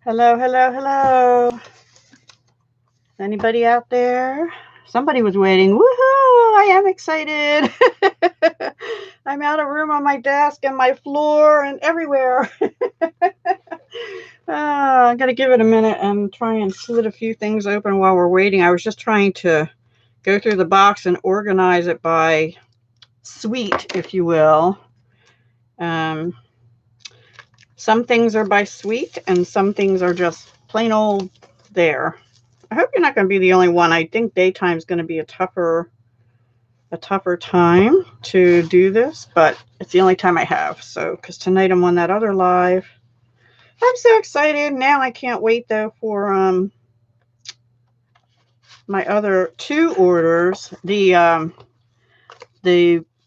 Hello, hello, hello. Anybody out there? Somebody was waiting. Woohoo! I am excited. I'm out of room on my desk and my floor and everywhere. I'm going to give it a minute and try and slit a few things open while we're waiting. I was just trying to go through the box and organize it by suite, if you will. Some things are by suite and some things are just plain old there. I hope you're not going to be the only one. I think daytime is going to be a tougher time to do this, but it's the only time I have. So, because tonight I'm on that other live. I'm so excited. Now I can't wait though for my other two orders. The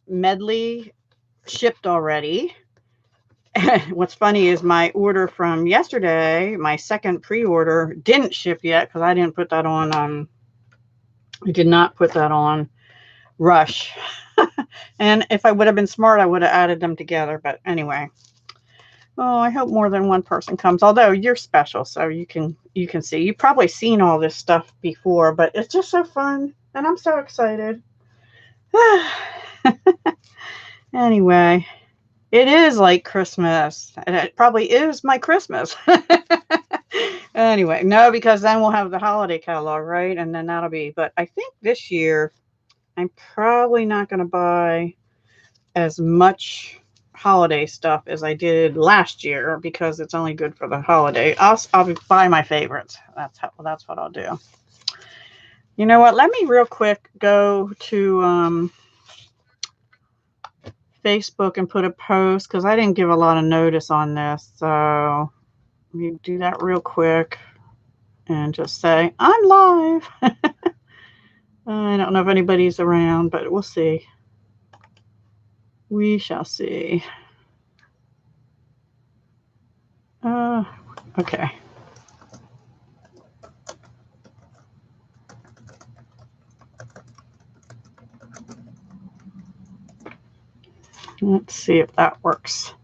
medley shipped already. What's funny is my order from yesterday, my second pre-order, didn't ship yet because I didn't put that on. I did not put that on Rush. And if I would have been smart, I would have added them together. But anyway, oh, I hope more than one person comes. Although you're special, so you can see. You've probably seen all this stuff before, but it's just so fun, and I'm so excited. Anyway. It is like Christmas, and it probably is my Christmas. Anyway, no, because then we'll have the holiday catalog, right? And then that'll be, but I think this year I'm probably not going to buy as much holiday stuff as I did last year because it's only good for the holiday. I'll buy my favorites. That's what I'll do. You know what? Let me real quick go to Facebook and put a post because I didn't give a lot of notice on this. So let me do that real quick and just say I'm live. I don't know if anybody's around, but we'll see. We shall see. Okay. Let's see if that works.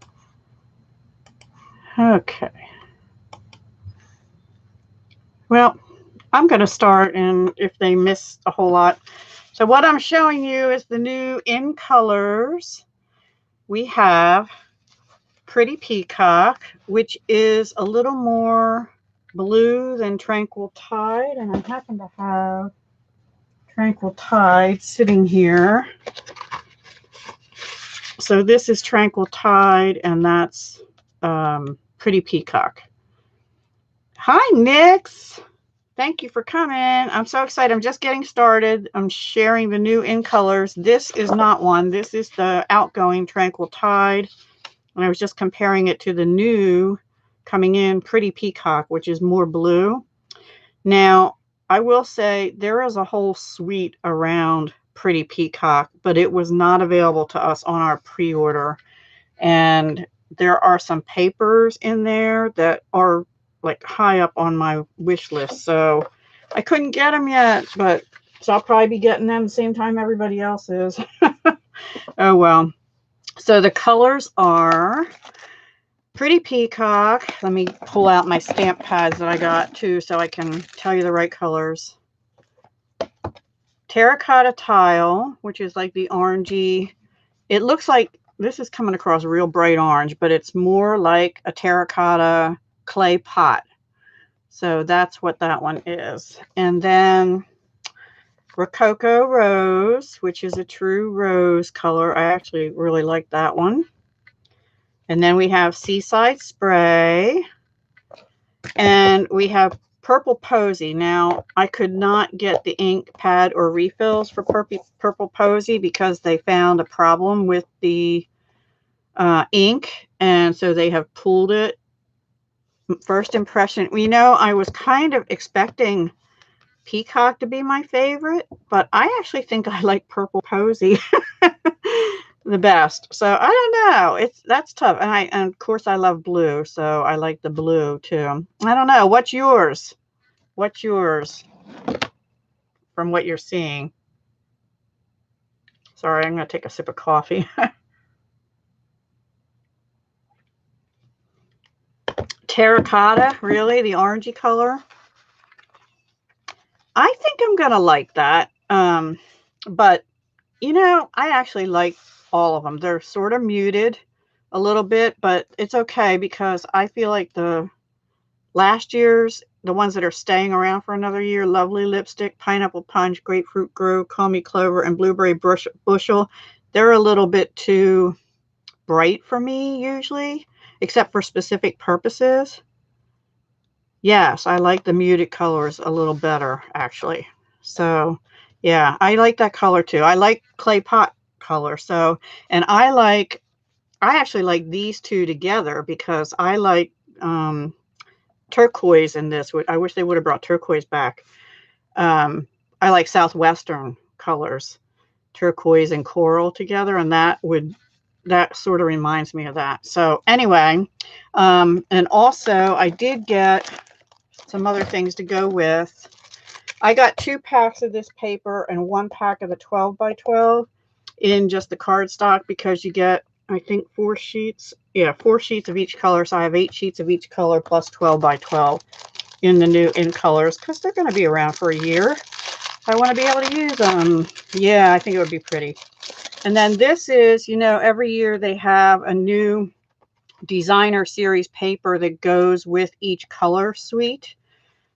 Okay. Well, I'm going to start, and if they miss a whole lot. So what I'm showing you is the new in colors. We have Pretty Peacock, which is a little more blue than Tranquil Tide, and I happen to have Tranquil Tide sitting here. So this is Tranquil Tide, and that's Pretty Peacock. Hi, Nix. Thank you for coming. I'm so excited. I'm just getting started. I'm sharing the new in colors. This is not one. This is the outgoing Tranquil Tide. And I was just comparing it to the new coming in Pretty Peacock, which is more blue. Now, I will say there is a whole suite around Pretty Peacock, but it was not available to us on our pre-order. And there are some papers in there that are like high up on my wish list. So I couldn't get them yet, but so I'll probably be getting them the same time everybody else is. Oh, well. So the colors are Pretty Peacock. Let me pull out my stamp pads that I got too so I can tell you the right colors. Terracotta Tile, which is like the orangey. It looks like this is coming across real bright orange, but it's more like a terracotta clay pot. So that's what that one is. And then Rococo Rose, which is a true rose color. I actually really like that one. And then we have Seaside Spray. And we have Purple Posy. Now, I could not get the ink pad or refills for Purple Posy because they found a problem with the ink. And so they have pulled it. First impression, you know, I was kind of expecting Peacock to be my favorite, but I actually think I like Purple Posy the best. So I don't know. That's tough. And of course I love blue, so I like the blue too. I don't know. What's yours? What's yours from what you're seeing? Sorry, I'm going to take a sip of coffee. Terracotta, really? The orangey color? I think I'm going to like that. But, you know, I actually like all of them. They're sort of muted a little bit, but it's okay because I feel like the last year's, the ones that are staying around for another year, Lovely Lipstick, Pineapple Punch, Grapefruit Grove, Call Me Clover, and Blueberry Bushel, they're a little bit too bright for me usually, except for specific purposes. Yes, I like the muted colors a little better, actually. So, yeah, I like that color too. I like clay pot color. So, and I actually like these two together because I like turquoise in this. I wish they would have brought turquoise back. I like Southwestern colors, turquoise and coral together, and that sort of reminds me of that. So anyway, and also I did get some other things to go with. I got 2 packs of this paper and 1 pack of the 12 by 12 in just the cardstock because you get, I think, 4 sheets. Yeah, 4 sheets of each color. So I have 8 sheets of each color plus 12 by 12 in the new in colors because they're going to be around for a year. I want to be able to use them. Yeah, I think it would be pretty. And then this is, you know, every year they have a new designer series paper that goes with each color suite.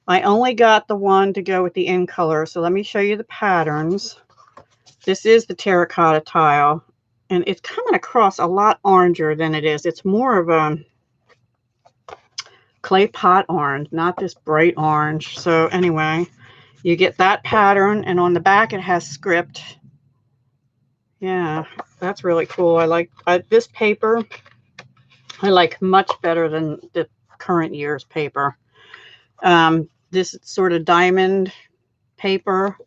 I only got the one to go with the in color. So let me show you the patterns. This is the terracotta tile. And it's coming across a lot oranger than it is. It's more of a clay pot orange, not this bright orange. So anyway, you get that pattern. And on the back, it has script. Yeah, that's really cool. I like this paper. I like much better than the current year's paper. This sort of diamond paper.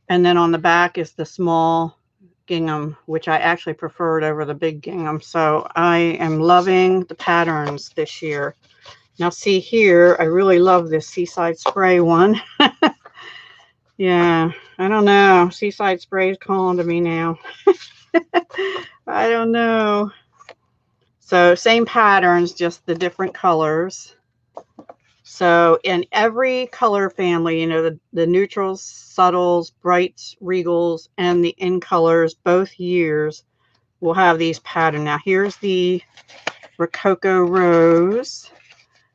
And then on the back is the small gingham, which I actually preferred over the big gingham. So I am loving the patterns this year. Now see here, I really love this Seaside Spray one. Yeah, I don't know. Seaside Spray is calling to me now. I don't know. So same patterns, just the different colors. So in every color family, you know, the neutrals, subtles, brights, regals, and the in colors, both years will have these patterns. Now here's the Rococo Rose,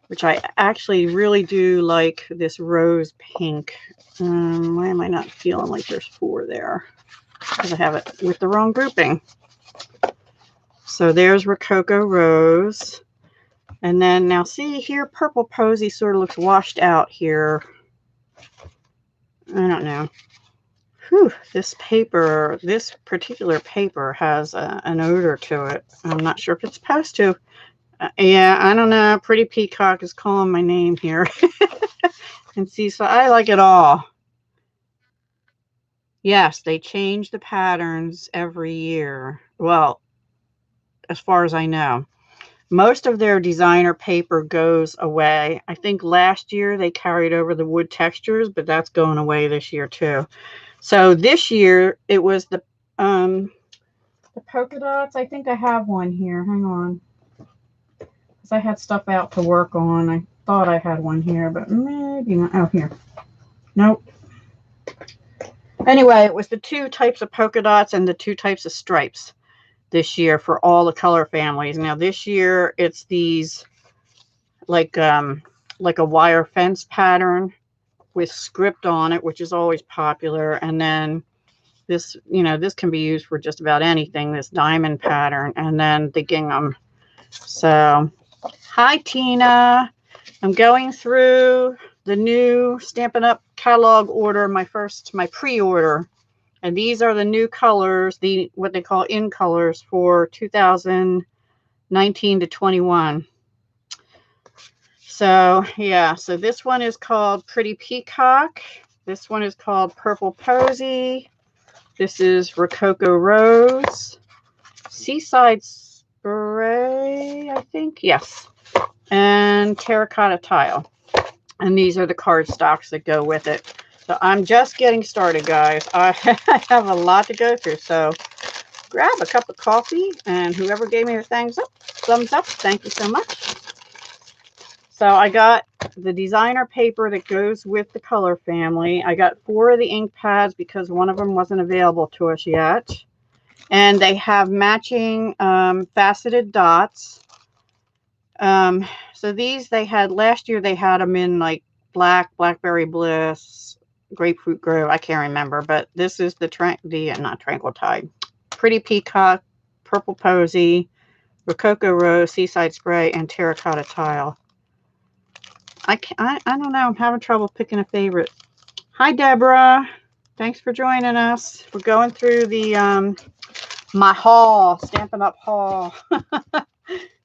which I actually really do like this rose pink. Why am I not feeling like there's 4 there? Because I have it with the wrong grouping. So there's Rococo Rose. And then now see here, Purple Posy sort of looks washed out here. I don't know. Whew, this paper, this particular paper has an odor to it. I'm not sure if it's supposed to. Yeah, I don't know. Pretty Peacock is calling my name here. And see, so I like it all. Yes, they change the patterns every year. Well, as far as I know. Most of their designer paper goes away. I think last year they carried over the wood textures, but that's going away this year too. So this year it was the polka dots. I think I have one here. Hang on. Because I had stuff out to work on. I thought I had one here, but maybe not. Oh, here. Nope. Anyway, it was the 2 types of polka dots and the 2 types of stripes this year for all the color families. Now this year it's these like a wire fence pattern with script on it, which is always popular. And then this, you know, this can be used for just about anything, this diamond pattern, and then the gingham. So hi Tina, I'm going through the new Stampin' Up catalog order, my pre-order. And these are the new colors, what they call in colors for 2019 to 21. So, yeah, so this one is called Pretty Peacock. This one is called Purple Posy. This is Rococo Rose. Seaside Spray, I think. Yes. And Terracotta Tile. And these are the cardstocks that go with it. So I'm just getting started, guys. I have a lot to go through. So grab a cup of coffee, and whoever gave me a thumbs up, thank you so much. So I got the designer paper that goes with the color family. I got 4 of the ink pads because one of them wasn't available to us yet. And they have matching faceted dots. So these they had last year, they had them in like black, Blackberry Bliss, Grapefruit Grove. I can't remember, but this is the not Tranquil Tide, Pretty Peacock, Purple Posy, Rococo Rose, Seaside Spray, and Terracotta Tile. I don't know. I'm having trouble picking a favorite. Hi, Deborah. Thanks for joining us. We're going through the my haul, Stampin' Up haul.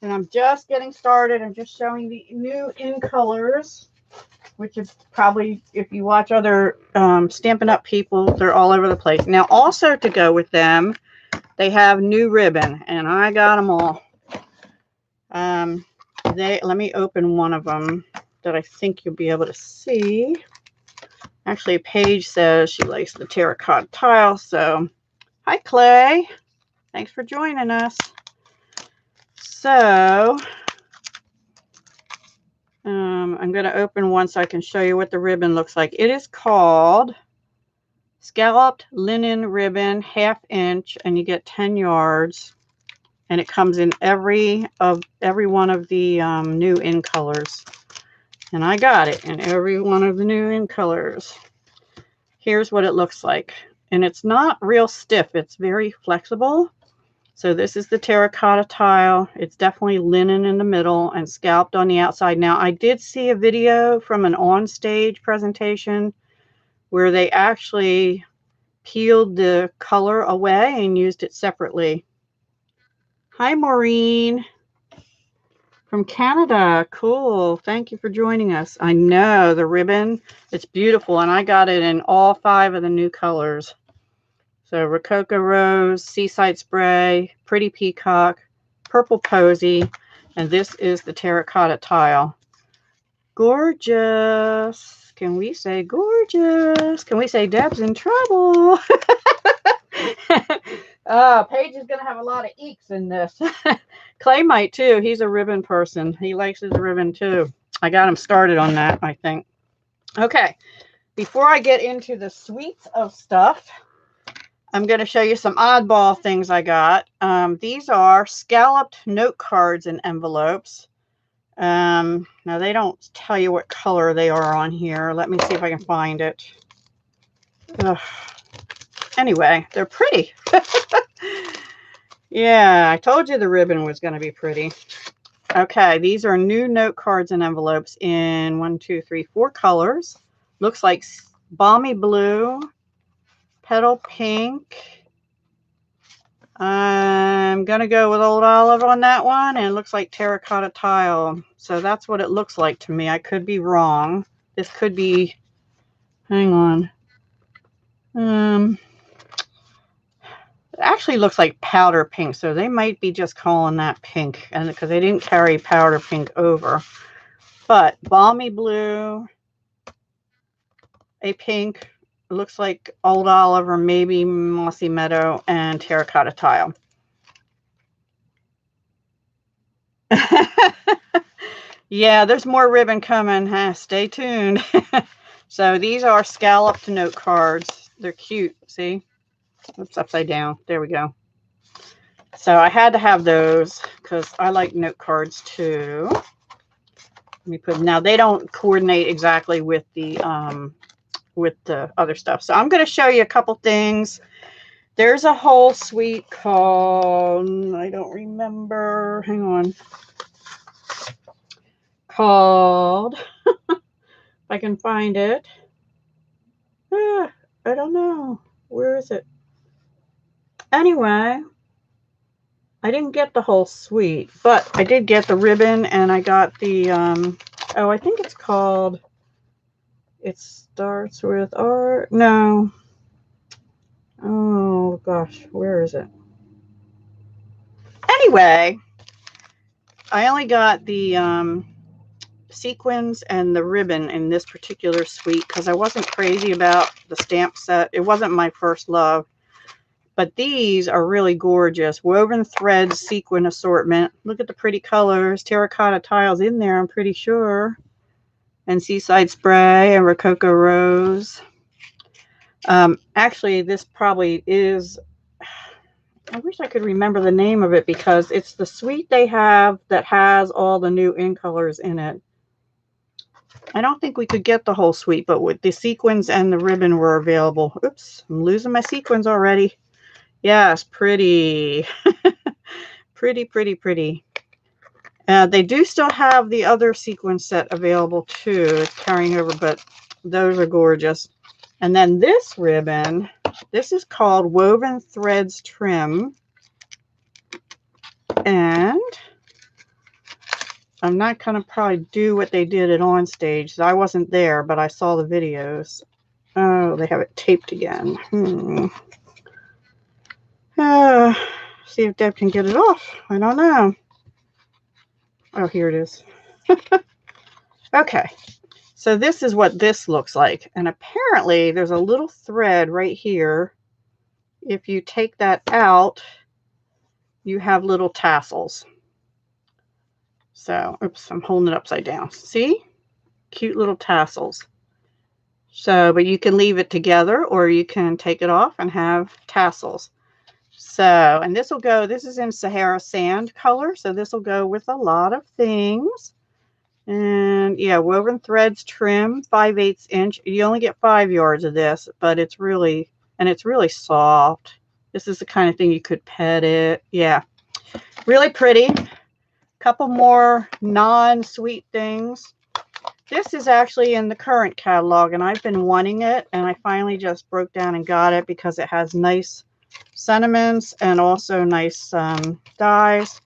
And I'm just getting started. I'm just showing the new in colors, which is probably, if you watch other Stampin' Up people, they're all over the place. Now, also to go with them, they have new ribbon, and I got them all. Let me open one of them that I think you'll be able to see. Actually, Paige says she likes the terracotta tile. So, hi, Clay. Thanks for joining us. So, I'm going to open one so I can show you what the ribbon looks like. It is called Scalloped Linen Ribbon, 1/2 inch, and you get 10 yards. And it comes in every one of the new in colors. And I got it in every one of the new in colors. Here's what it looks like. And it's not real stiff. It's very flexible. So this is the terracotta tile. It's definitely linen in the middle and scalloped on the outside. Now, I did see a video from an on-stage presentation where they actually peeled the color away and used it separately. Hi, Maureen from Canada. Cool. Thank you for joining us. I know the ribbon, it's beautiful, and I got it in all 5 of the new colors. So Rococo Rose, Seaside Spray, Pretty Peacock, Purple Posy, and this is the terracotta tile. Gorgeous. Can we say gorgeous? Can we say Deb's in trouble? Paige is going to have a lot of eeks in this. Clay might too. He's a ribbon person. He likes his ribbon too. I got him started on that, I think. Okay. Before I get into the sweets of stuff, I'm going to show you some oddball things I got. These are scalloped note cards and envelopes. Now, they don't tell you what color they are on here. Let me see if I can find it. Ugh. Anyway, they're pretty. Yeah, I told you the ribbon was going to be pretty. Okay, these are new note cards and envelopes in 1, 2, 3, 4 colors. Looks like balmy blue, petal pink. I'm going to go with Old Olive on that one, and it looks like terracotta tile. So that's what it looks like to me. I could be wrong. This could be, hang on. It actually looks like powder pink, so they might be just calling that pink, and because they didn't carry powder pink over. But balmy blue, a pink, looks like Old Olive or maybe Mossy Meadow, and terracotta tile. Yeah, there's more ribbon coming. Stay tuned. So these are scalloped note cards. They're cute. See? Oops, upside down. There we go. So I had to have those because I like note cards too. Let me put. Now they don't coordinate exactly with the other stuff. So I'm going to show you a couple things. There's a whole suite called, I don't remember. Hang on. Called, if I can find it. I don't know. Where is it? Anyway, I didn't get the whole suite, but I did get the ribbon, and I got the, I think it's called, it starts with R, no. Oh, gosh, where is it? Anyway, I only got the sequins and the ribbon in this particular suite because I wasn't crazy about the stamp set. It wasn't my first love. But these are really gorgeous. Woven threads sequin assortment. Look at the pretty colors. Terracotta tiles in there, I'm pretty sure. And Seaside Spray and Rococo Rose. Actually, this probably is... I wish I could remember the name of it because it's the suite they have that has all the new in colors in it. I don't think we could get the whole suite, but with the sequins and the ribbon were available. Oops, I'm losing my sequins already. Yes, pretty. pretty. They do still have the other sequin set available too. It's carrying over, but those are gorgeous. And then this ribbon, this is called Woven Threads Trim. And I'm not going to probably do what they did at On Stage. I wasn't there, but I saw the videos. Oh, they have it taped again. See if Deb can get it off. I don't know. Oh, here it is. Okay. So this is what this looks like. And apparently there's a little thread right here. If you take that out, you have little tassels. So, oops, I'm holding it upside down. See? Cute little tassels. So, but you can leave it together or you can take it off and have tassels. So, and this will go, this is in Sahara Sand color. So this will go with a lot of things. And yeah, Woven Threads Trim, 5/8 inch. You only get 5 yards of this, but it's really, and it's really soft. This is the kind of thing you could pet it. Yeah, really pretty. Couple more non-sweet things. This is actually in the current catalog, and I've been wanting it, and I finally just broke down and got it because it has nice sentiments and also nice dies,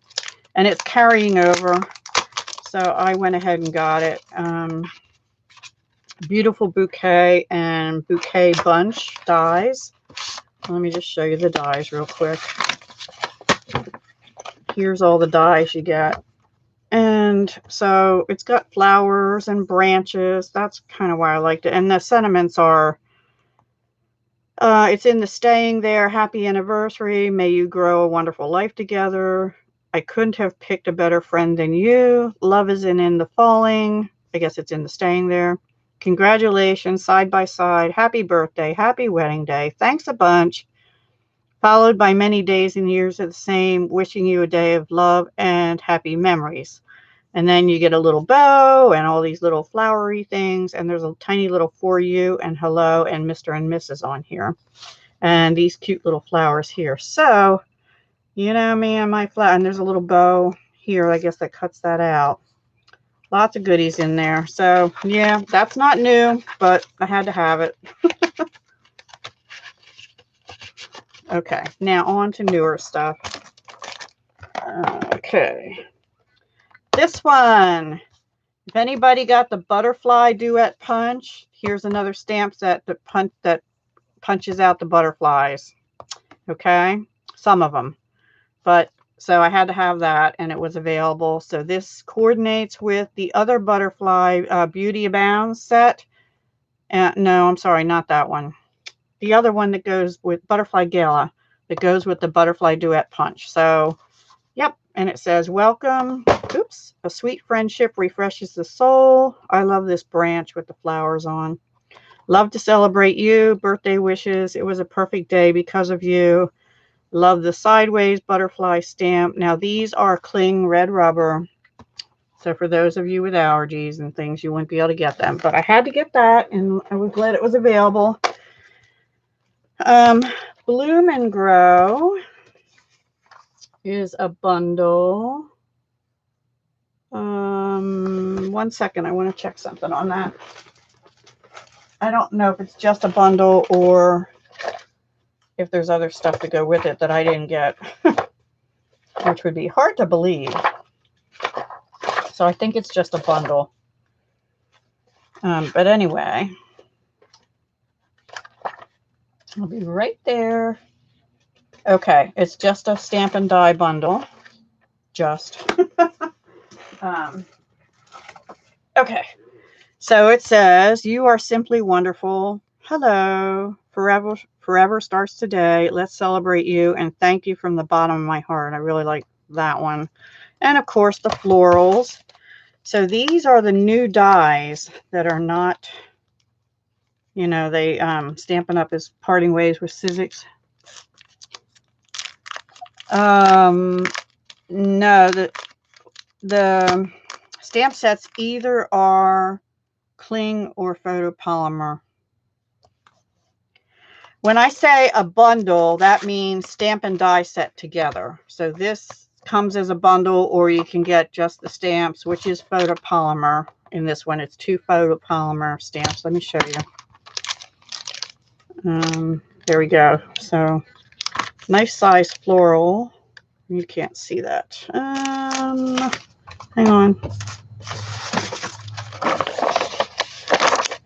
and it's carrying over. So I went ahead and got it. Beautiful Bouquet and Bouquet Bunch dies. Let me just show you the dies real quick. Here's all the dies you get. And so it's got flowers and branches. That's kind of why I liked it. And the sentiments are, it's in the staying there. Happy anniversary. May you grow a wonderful life together. I couldn't have picked a better friend than you. Love isn't in the falling. I guess it's in the staying there. Congratulations, side by side. Happy birthday. Happy wedding day. Thanks a bunch. Followed by many days and years of the same. Wishing you a day of love and happy memories. And then you get a little bow and all these little flowery things. And there's a tiny little for you and hello and Mr. and Mrs. on here. And these cute little flowers here. So, you know me and my flower. And there's a little bow here, I guess, that cuts that out. Lots of goodies in there. So, yeah, that's not new, but I had to have it. Okay, now on to newer stuff. Okay. This one. If anybody got the butterfly duet punch, here's another stamp set that punches out the butterflies. Okay? Some of them. But so I had to have that, and it was available. So this coordinates with the other butterfly Beauty Abounds set. No, I'm sorry, not that one. The other one that goes with Butterfly Gala, that goes with the Butterfly Duet Punch. So, yep. And it says, welcome. Oops. A sweet friendship refreshes the soul. I love this branch with the flowers on. Love to celebrate you. Birthday wishes. It was a perfect day because of you. Love the sideways butterfly stamp. Now these are cling red rubber. So for those of you with allergies and things, you wouldn't be able to get them. But I had to get that, and I was glad it was available. Bloom and Grow is a bundle. 1 second. I want to check something on that. I don't know if it's just a bundle or if there's other stuff to go with it that I didn't get, which would be hard to believe. So I think it's just a bundle. But anyway, I'll be right there. Okay, it's just a stamp and die bundle. Just. Okay, so it says, you are simply wonderful. Hello. Forever starts today. Let's celebrate you and thank you from the bottom of my heart. I really like that one. And of course the florals. So these are the new dies that are not, you know, they Stampin' Up is parting ways with Sizzix. No, the stamp sets either are cling or photopolymer. When I say a bundle, that means stamp and die set together. So this comes as a bundle, or you can get just the stamps, which is photopolymer. In this one, it's 2 photopolymer stamps. Let me show you. There we go. So nice size floral. You can't see that. Hang on.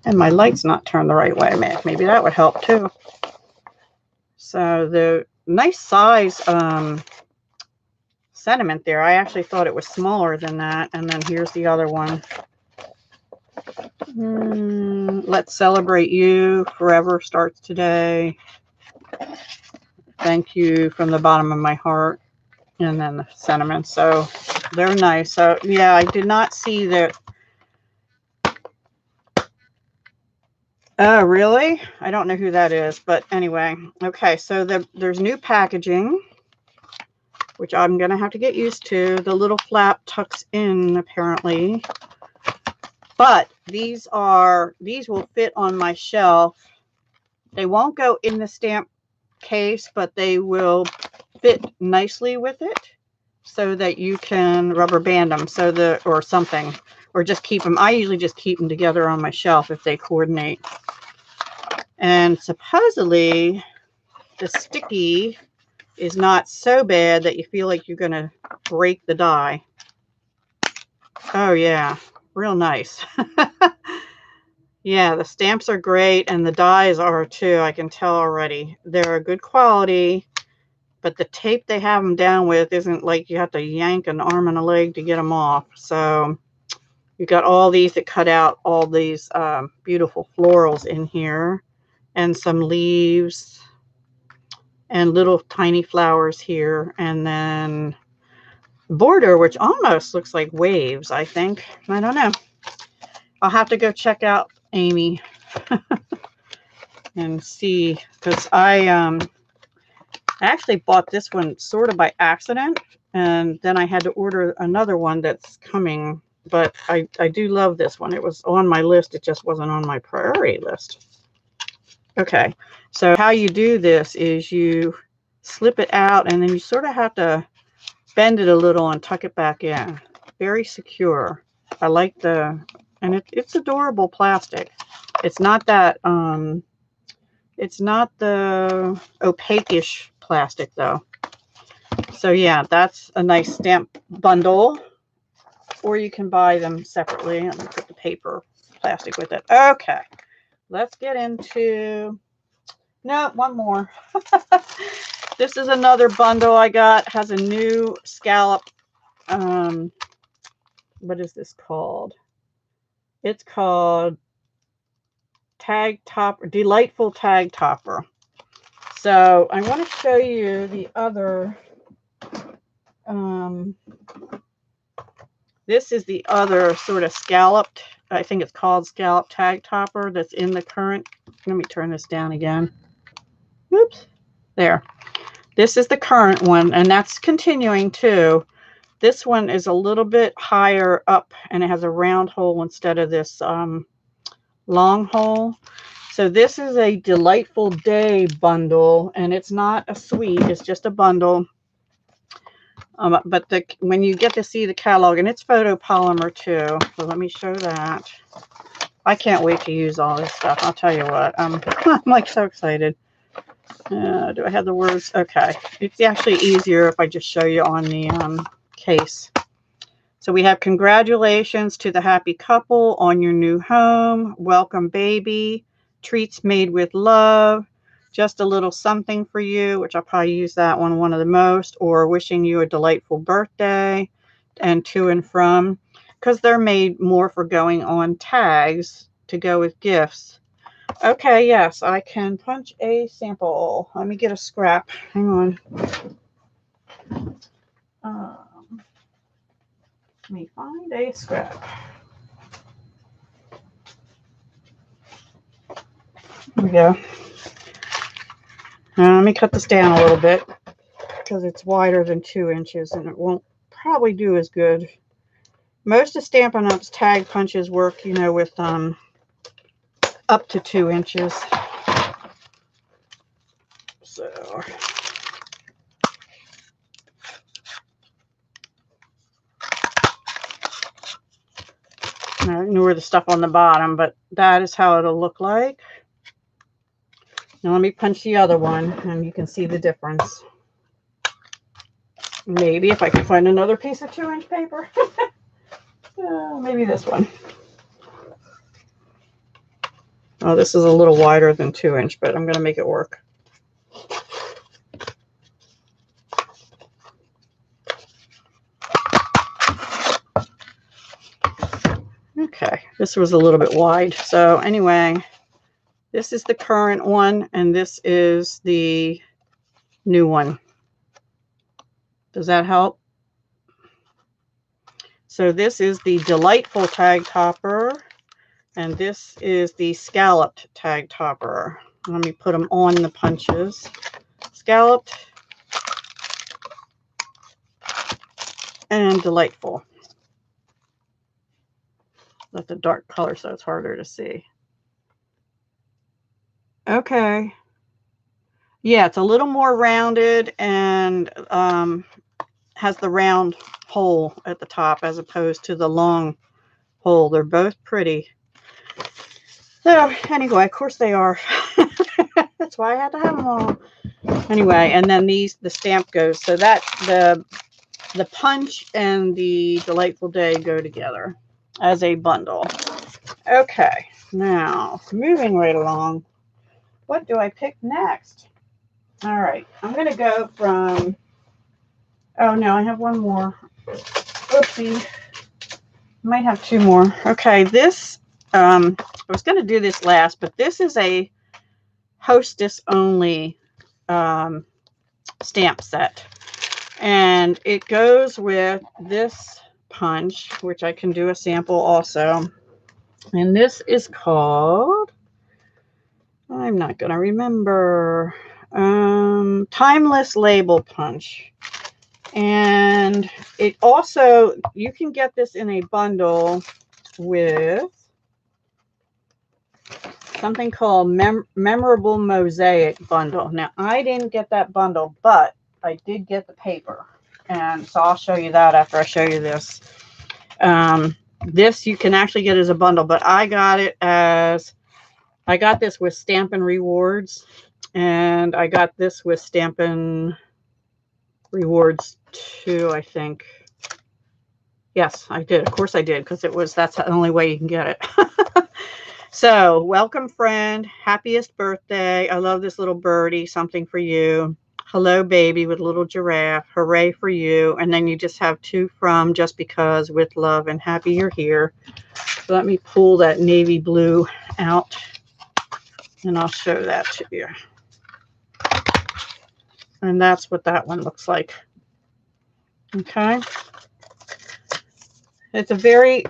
And my light's not turned the right way. Maybe that would help too. So the nice size sentiment there. I actually thought it was smaller than that. And then here's the other one. Let's celebrate you. Forever starts today. Thank you from the bottom of my heart. And then the sentiments. So they're nice. So yeah, I did not see that. Oh, really? I don't know who that is, but anyway. Okay, so there's new packaging, which I'm going to have to get used to. The little flap tucks in, apparently. But these will fit on my shelf. They won't go in the stamp case, but they will fit nicely with it so that you can rubber band them or something, or just keep them. I usually just keep them together on my shelf if they coordinate. And supposedly the sticky is not so bad that you feel like you're going to break the die. Oh yeah, real nice. Yeah, the stamps are great and the dies are too. I can tell already. They're a good quality, but the tape they have them down with isn't like you have to yank an arm and a leg to get them off. So you got all these that cut out all these beautiful florals in here. And some leaves and little tiny flowers here. And then border, which almost looks like waves, I think. I don't know. I'll have to go check out Amy and see, because I actually bought this one sort of by accident. And then I had to order another one that's coming. But I do love this one. It was on my list. It just wasn't on my priority list. Okay, so how you do this is you slip it out and then you sort of have to bend it a little and tuck it back in. Very secure. I like and it's adorable plastic. It's not that, it's not the opaque-ish plastic though. So yeah, that's a nice stamp bundle, or you can buy them separately. Let me put the paper plastic with it. Okay. Let's get into, no, one more. This is another bundle I got. Has a new scallop. What is this called? It's called Tag Topper, Delightful Tag Topper. So I want to show you the other. This is the other sort of scalloped. I think it's called Scalloped Tag Topper that's in the current. Let me turn this down again. Oops. There. This is the current one, and that's continuing too. This one is a little bit higher up, and it has a round hole instead of this long hole. So this is a Delightful Day bundle, and it's not a suite. It's just a bundle. But when you get to see the catalog, and it's photopolymer too, so let me show that. I can't wait to use all this stuff. I'll tell you what, I'm like so excited. Do I have the words? Okay, it's actually easier if I just show you on the case. So we have congratulations to the happy couple on your new home. Welcome, baby. Treats made with love. Just a little something for you, which I'll probably use that one of the most, or wishing you a delightful birthday, and to and from, because they're made more for going on tags to go with gifts. Okay, yes, I can punch a sample. Let me get a scrap. Hang on. Let me find a scrap. Here we go. Now, let me cut this down a little bit because it's wider than 2 inches and it won't probably do as good. Most of Stampin' Up's tag punches work, you know, with up to 2 inches. So now ignore the stuff on the bottom, but that is how it'll look like. Now let me punch the other one and you can see the difference. Maybe if I can find another piece of 2-inch paper. Maybe this one. Oh, this is a little wider than 2 inch, but I'm going to make it work. Okay, this was a little bit wide. So anyway, this is the current one, and this is the new one. Does that help? So this is the Delightful tag topper, and this is the Scalloped tag topper. Let me put them on the punches. Scalloped and Delightful. That's a dark color, so it's harder to see. Okay. Yeah, it's a little more rounded and has the round hole at the top as opposed to the long hole. They're both pretty. So anyway, of course they are. That's why I had to have them all. Anyway, and then the stamp goes so that the punch and the Delightful Day go together as a bundle. Okay, now moving right along. What do I pick next? All right, I'm going to go from, oh no, I have one more. Oopsie. Might have 2 more. Okay, this, I was going to do this last, but this is a hostess only stamp set. And it goes with this punch, which I can do a sample also. And this is called, I'm not going to remember, Timeless Label Punch. And it also, you can get this in a bundle with something called Memorable Mosaic Bundle. Now, I didn't get that bundle, but I did get the paper. And so I'll show you that after I show you this. This you can actually get as a bundle, but I got it as, I got this with Stampin' Rewards, and I got this with Stampin' Rewards too, I think. Yes, I did. Of course I did, because that's the only way you can get it. So, welcome, friend. Happiest birthday. I love this little birdie. Something for you. Hello, baby, with a little giraffe. Hooray for you. And then you just have 2 from Just Because, with love and happy you're here. So let me pull that navy blue out, and I'll show that to you. And that's what that one looks like. Okay. It's a very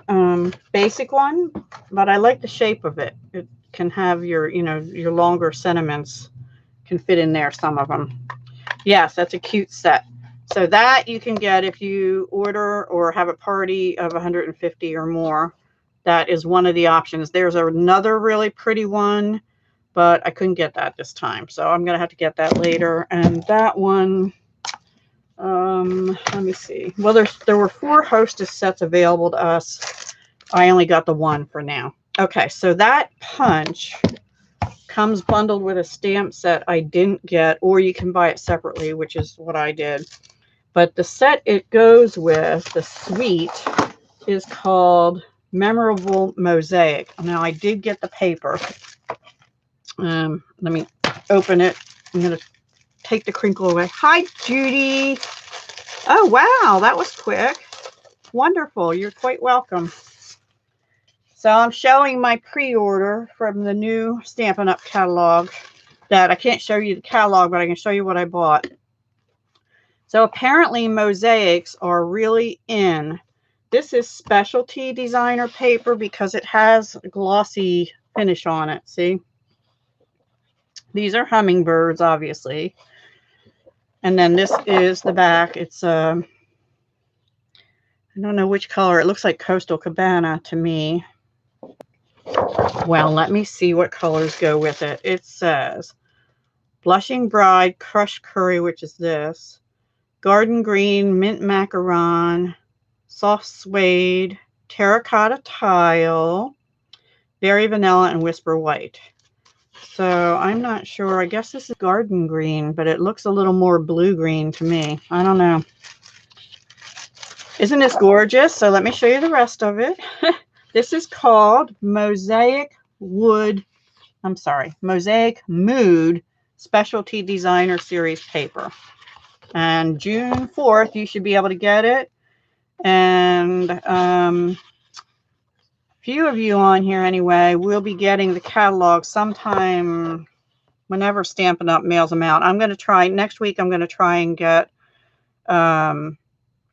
basic one, but I like the shape of it. It can have your, you know, your longer sentiments can fit in there, some of them. Yes, that's a cute set. So that you can get if you order or have a party of 150 or more. That is one of the options. There's another really pretty one, but I couldn't get that this time. So I'm going to have to get that later. And that one, let me see. Well, there were 4 hostess sets available to us. I only got the one for now. Okay, so that punch comes bundled with a stamp set I didn't get, or you can buy it separately, which is what I did. But the set it goes with, the suite, is called Memorable Mosaic. Now, I did get the paper. Let me open it. I'm going to take the crinkle away. Hi, Judy. Oh, wow, that was quick. Wonderful. You're quite welcome. So I'm showing my pre-order from the new Stampin' Up catalog. That I can't show you the catalog, but I can show you what I bought. So apparently mosaics are really in. This is specialty designer paper because it has a glossy finish on it. See? These are hummingbirds, obviously. And then this is the back. It's I don't know which color. It looks like Coastal Cabana to me. Well, let me see what colors go with it. It says Blushing Bride, Crushed Curry, which is this. Garden Green, Mint Macaron, Soft Suede, Terracotta Tile, Berry Vanilla, and Whisper White. So I'm not sure. I guess this is Garden Green, but it looks a little more blue-green to me. I don't know. Isn't this gorgeous? So let me show you the rest of it. This is called Mosaic Mood Specialty Designer Series paper. And June 4th, you should be able to get it. And few of you on here anyway will be getting the catalog sometime whenever Stampin' Up mails them out. I'm going to try next week. I'm going to try and get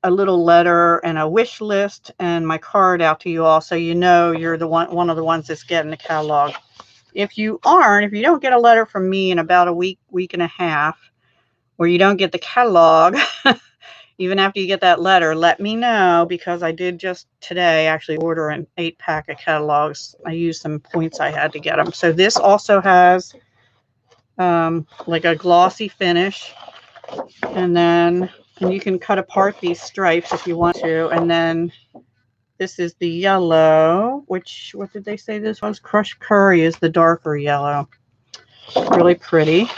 a little letter and a wish list and my card out to you all, so you know you're the one of the ones that's getting the catalog. If you don't get a letter from me in about a week and a half, or you don't get the catalog, even after you get that letter, let me know, because I did just today actually order an 8-pack of catalogs. I used some points I had to get them. So this also has like a glossy finish, and you can cut apart these stripes if you want to. And then this is the yellow, which, what did they say this was? Crushed Curry is the darker yellow. Really pretty.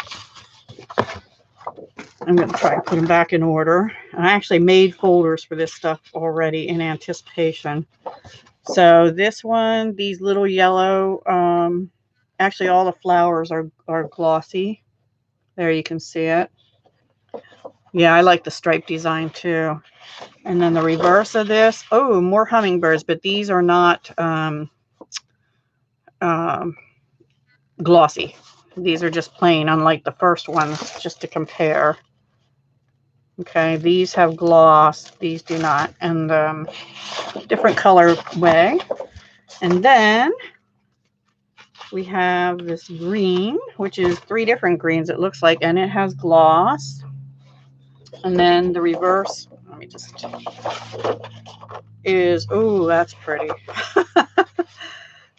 I'm going to try and put them back in order. I actually made folders for this stuff already in anticipation. So this one, these little yellow, actually all the flowers are glossy. There you can see it. Yeah, I like the stripe design too. And then the reverse of this, oh, more hummingbirds, but these are not glossy. These are just plain, unlike the first ones, just to compare. Okay, these have gloss, these do not, and different color way. And then we have this green, which is 3 different greens it looks like, and it has gloss. And then the reverse, let me just, is, oh, that's pretty.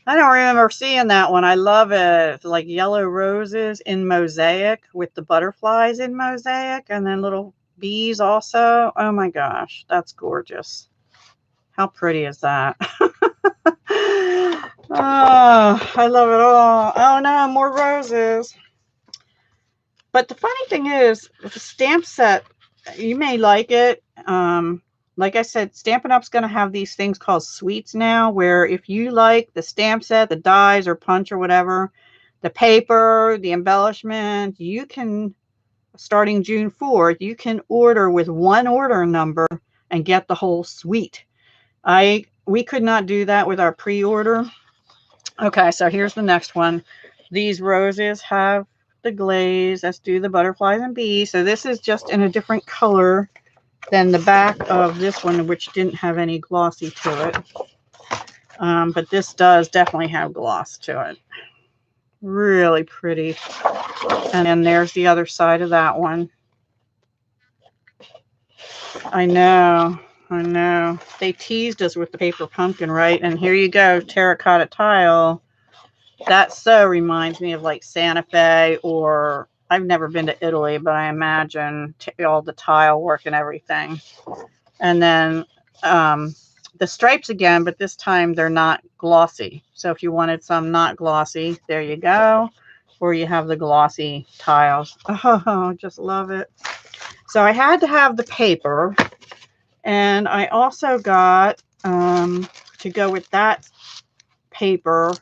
I don't remember seeing that one. I love it. It's like yellow roses in mosaic with the butterflies in mosaic, and then little bees also. Oh my gosh, that's gorgeous. How pretty is that? Oh, I love it all. Oh no, more roses. But the funny thing is, the stamp set, you may like it. Like I said, Stampin' Up's going to have these things called suites now, where if you like the stamp set, the dies or punch or whatever, the paper, the embellishment, you can, starting June 4th, you can order with one order number and get the whole suite. We could not do that with our pre-order. Okay, so here's the next one. These roses have the glaze. Let's do the butterflies and bees. So this is just in a different color than the back of this one, which didn't have any glossy to it. But this does definitely have gloss to it. Really pretty. And then there's the other side of that one. I know. They teased us with the paper pumpkin, right? And here you go, terracotta tile. That so reminds me of like Santa Fe, or I've never been to Italy, but I imagine all the tile work and everything. And then the stripes again, but this time they're not glossy. So if you wanted some not glossy, there you go. Or you have the glossy tiles. Oh, just love it. So I had to have the paper. And I also got, to go with that paper,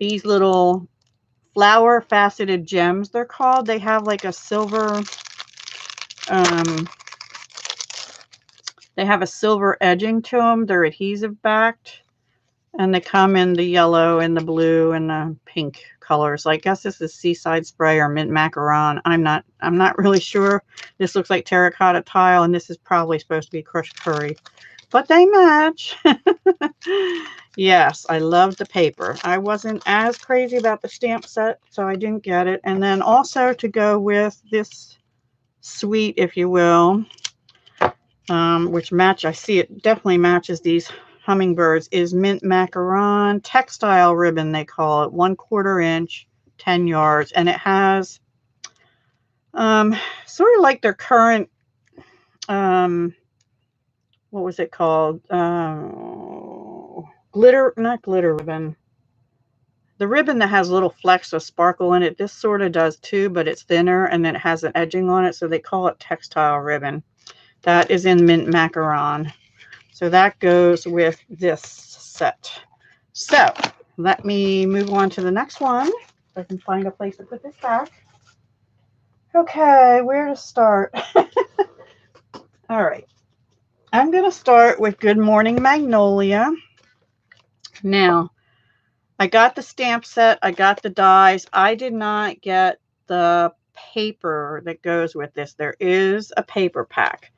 these little flower faceted gems, they're called. They have like a silver, they have a silver edging to them. They're adhesive backed. And they come in the yellow and the blue and the pink colors. I guess this is Seaside Spray or Mint Macaron. I'm not really sure. This looks like terracotta tile, and this is probably supposed to be crushed curry. But they match. Yes, I love the paper. I wasn't as crazy about the stamp set, so I didn't get it. And then also to go with this suite, if you will, which match, I see it definitely matches these hummingbirds, is Mint Macaron textile ribbon, they call it, 1/4 inch, 10 yards, and it has sort of like their current what was it called, not glitter ribbon, the ribbon that has little flecks of sparkle in it. This sort of does too, but it's thinner and then it has an edging on it, so they call it textile ribbon. That is in Mint Macaron. So that goes with this set. So let me move on to the next one. If I can find a place to put this back. Okay, where to start? All right. I'm going to start with Good Morning Magnolia. Now, I got the stamp set. I got the dies. I did not get the paper that goes with this. There is a paper pack,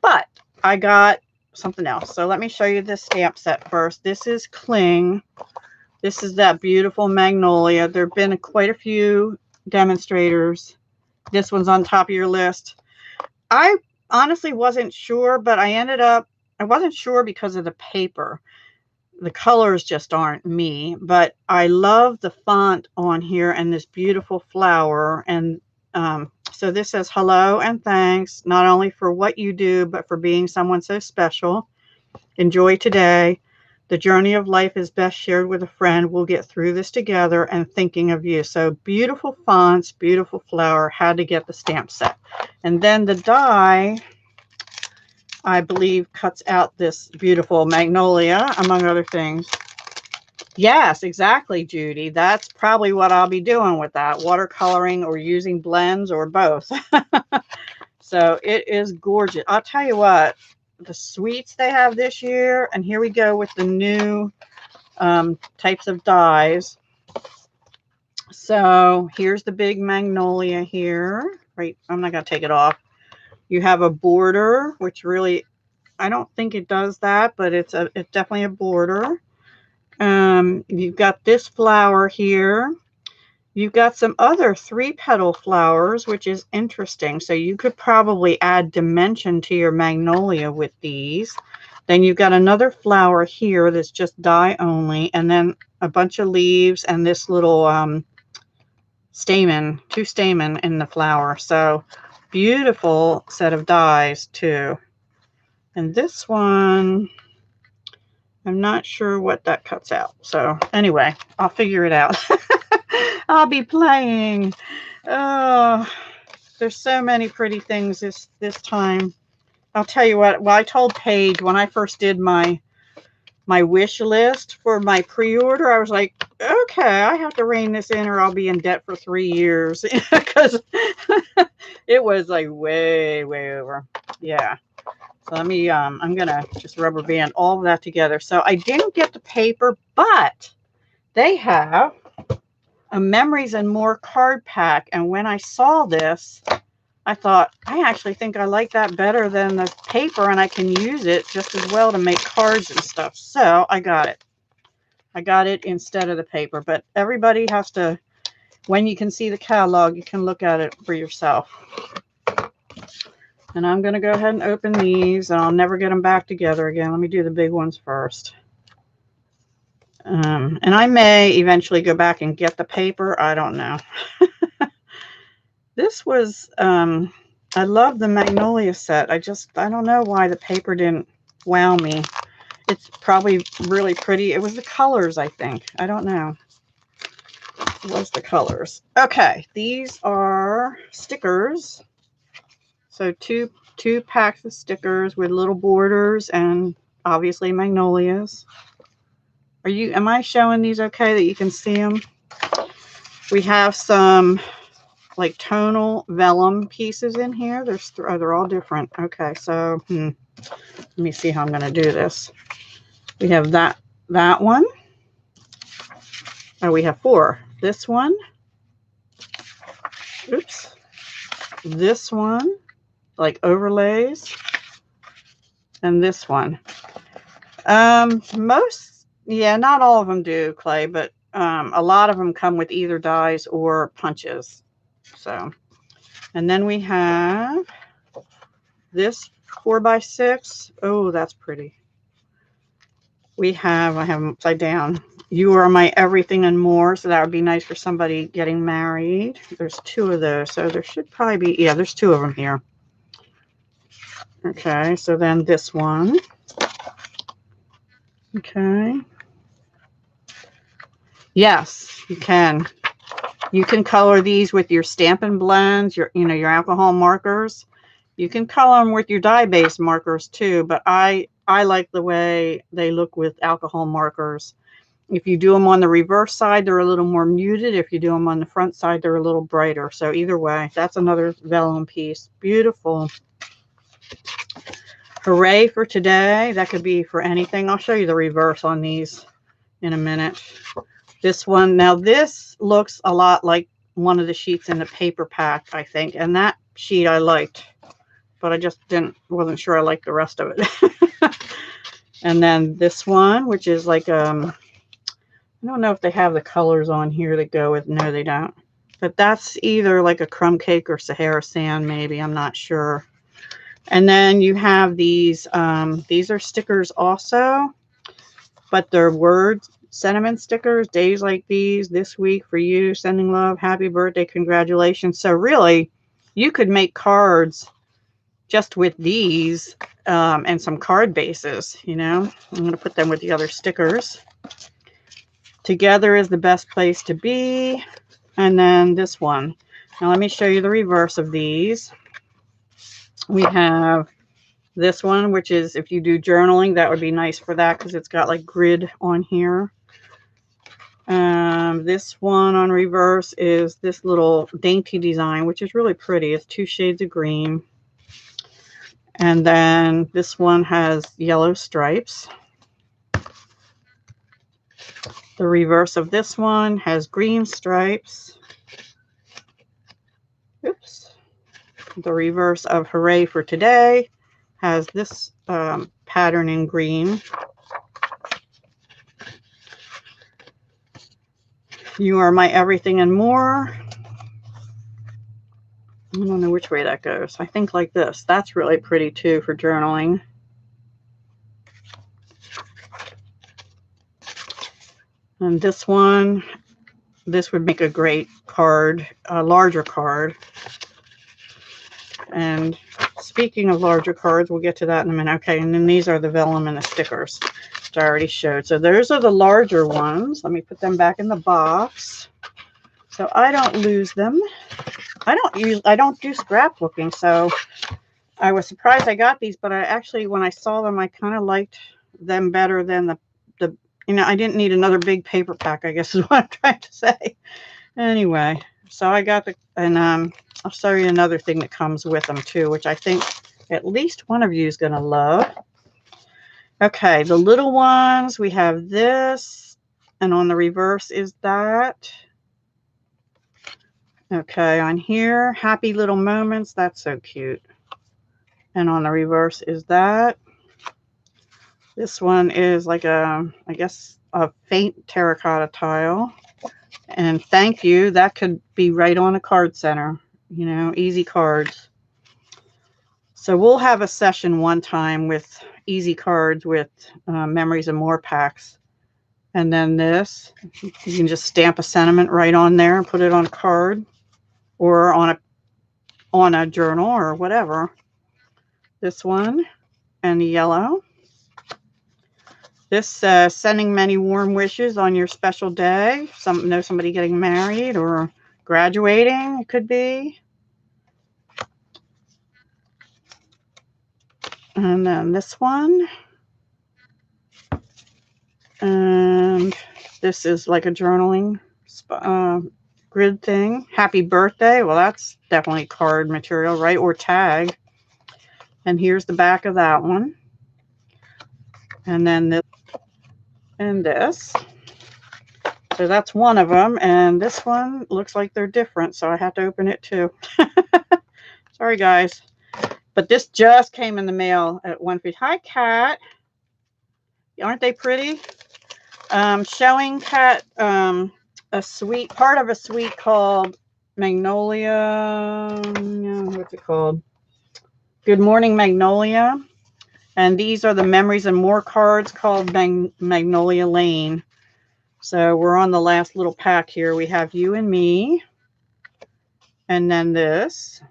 but I got something else. So let me show you this stamp set first. This is Cling. This is that beautiful Magnolia. There have been quite a few demonstrators. This one's on top of your list. I honestly wasn't sure, but I wasn't sure because of the paper. The colors just aren't me, but I love the font on here and this beautiful flower. And so this says, hello and thanks, not only for what you do, but for being someone so special. Enjoy today. The journey of life is best shared with a friend. We'll get through this together, and thinking of you. So beautiful fonts, beautiful flower. Had to get the stamp set. And then the die, I believe, cuts out this beautiful Magnolia, among other things. Yes, exactly, Judy. That's probably what I'll be doing with that. Watercoloring or using blends or both. So it is gorgeous. I'll tell you what, the suites they have this year, and here we go with the new types of dies. So here's the big Magnolia here. Right, I'm not going to take it off. You have a border, which really, I don't think it does that, but it's definitely a border. You've got this flower here. You've got some other 3-petal flowers, which is interesting. So you could probably add dimension to your Magnolia with these. Then you've got another flower here that's just die only, and then a bunch of leaves and this little stamen, 2 stamen in the flower. So beautiful set of dies too. And this one, I'm not sure what that cuts out. So anyway, I'll figure it out. I'll be playing. Oh, there's so many pretty things this time. I'll tell you what, well, I told Paige when I first did my wish list for my pre-order, I was like, okay, I have to rein this in or I'll be in debt for 3 years, because it was like way over. Yeah. So let me, I'm going to just rubber band all of that together. So I didn't get the paper, but they have a Memories and More card pack. And when I saw this, I thought, I actually think I like that better than the paper, and I can use it just as well to make cards and stuff. So I got it. I got it instead of the paper. But everybody has to, when you can see the catalog, you can look at it for yourself. And I'm going to go ahead and open these, and I'll never get them back together again. Let me do the big ones first. And I may eventually go back and get the paper. I don't know. This was, I love the Magnolia set. I don't know why the paper didn't wow me. It's probably really pretty. It was the colors, I think. I don't know. It was the colors. Okay, these are stickers. So two packs of stickers with little borders and obviously Magnolias. Am I showing these okay that you can see them? We have some like tonal vellum pieces in here. They're all different. Okay, so let me see how I'm going to do this. We have that one. Oh, we have 4. This one. Oops. This one, like overlays. And this one. Yeah, not all of them do clay, but a lot of them come with either dies or punches. So, and then we have this 4x6. Oh, that's pretty. I have them upside down. You are my everything and more. So that would be nice for somebody getting married. There's 2 of those. So there should probably be, yeah, there's 2 of them here. Okay, so then this one. Okay. Yes, you can. You can color these with your Stampin' Blends, your alcohol markers. You can color them with your dye-based markers too, but I like the way they look with alcohol markers. If you do them on the reverse side, they're a little more muted. If you do them on the front side, they're a little brighter. So either way, that's another vellum piece. Beautiful. Hooray for today. That could be for anything. I'll show you the reverse on these in a minute. This one, now this looks a lot like one of the sheets in the paper pack, I think. And that sheet I liked, but I just wasn't sure I liked the rest of it. And then this one, which is like, I don't know if they have the colors on here that go with, no, they don't. But that's either like a crumb cake or Sahara sand, maybe, I'm not sure. And then you have these are stickers also, but they're words. Sentiment stickers, days like these, this week for you, sending love, happy birthday, congratulations. So really, you could make cards just with these and some card bases, I'm going to put them with the other stickers. Together is the best place to be. And then this one. Now let me show you the reverse of these. We have this one, which is if you do journaling, that would be nice for that because it's got like grid on here. This one on reverse is this little dainty design, which is really pretty. It's 2 shades of green. And then this one has yellow stripes. The reverse of this one has green stripes. Oops. The reverse of Hooray for Today has this pattern in green. You Are My Everything and More. I don't know which way that goes. I think like this. That's really pretty too for journaling. And this one, this would make a great card, a larger card. And speaking of larger cards, we'll get to that in a minute. Okay, and then these are the vellum and the stickers, which I already showed. So those are the larger ones. Let me put them back in the box so I don't lose them. I don't do scrapbooking, so I was surprised I got these, but I actually, when I saw them, I kind of liked them better than the I didn't need another big paper pack, I guess is what I'm trying to say. Anyway, so I got and I'll show you another thing that comes with them too, which I think at least one of you is going to love. Okay, the little ones, we have this, and on the reverse is that. Okay, on here, happy little moments. That's so cute. And on the reverse is that. This one is like I guess, a faint terracotta tile. And thank you. That could be right on a card center. Easy cards. So we'll have a session one time with easy cards with Memories and More packs. And then this, you can just stamp a sentiment right on there and put it on a card or on a journal or whatever. This one and the yellow. This sending many warm wishes on your special day. Somebody getting married or graduating, it could be. And then this one. And this is like a journaling grid thing. Happy birthday. Well, that's definitely card material, right? Or tag. And here's the back of that one. And then this and this. So that's one of them. And this one looks like they're different, so I have to open it too. Sorry, guys. But this just came in the mail at 1:50. Hi, Kat. Aren't they pretty? Showing Kat a suite, part of a suite called Magnolia. What's it called? Good Morning Magnolia. And these are the Memories and More cards called Magnolia Lane. So we're on the last little pack here. We have You and Me. And then this.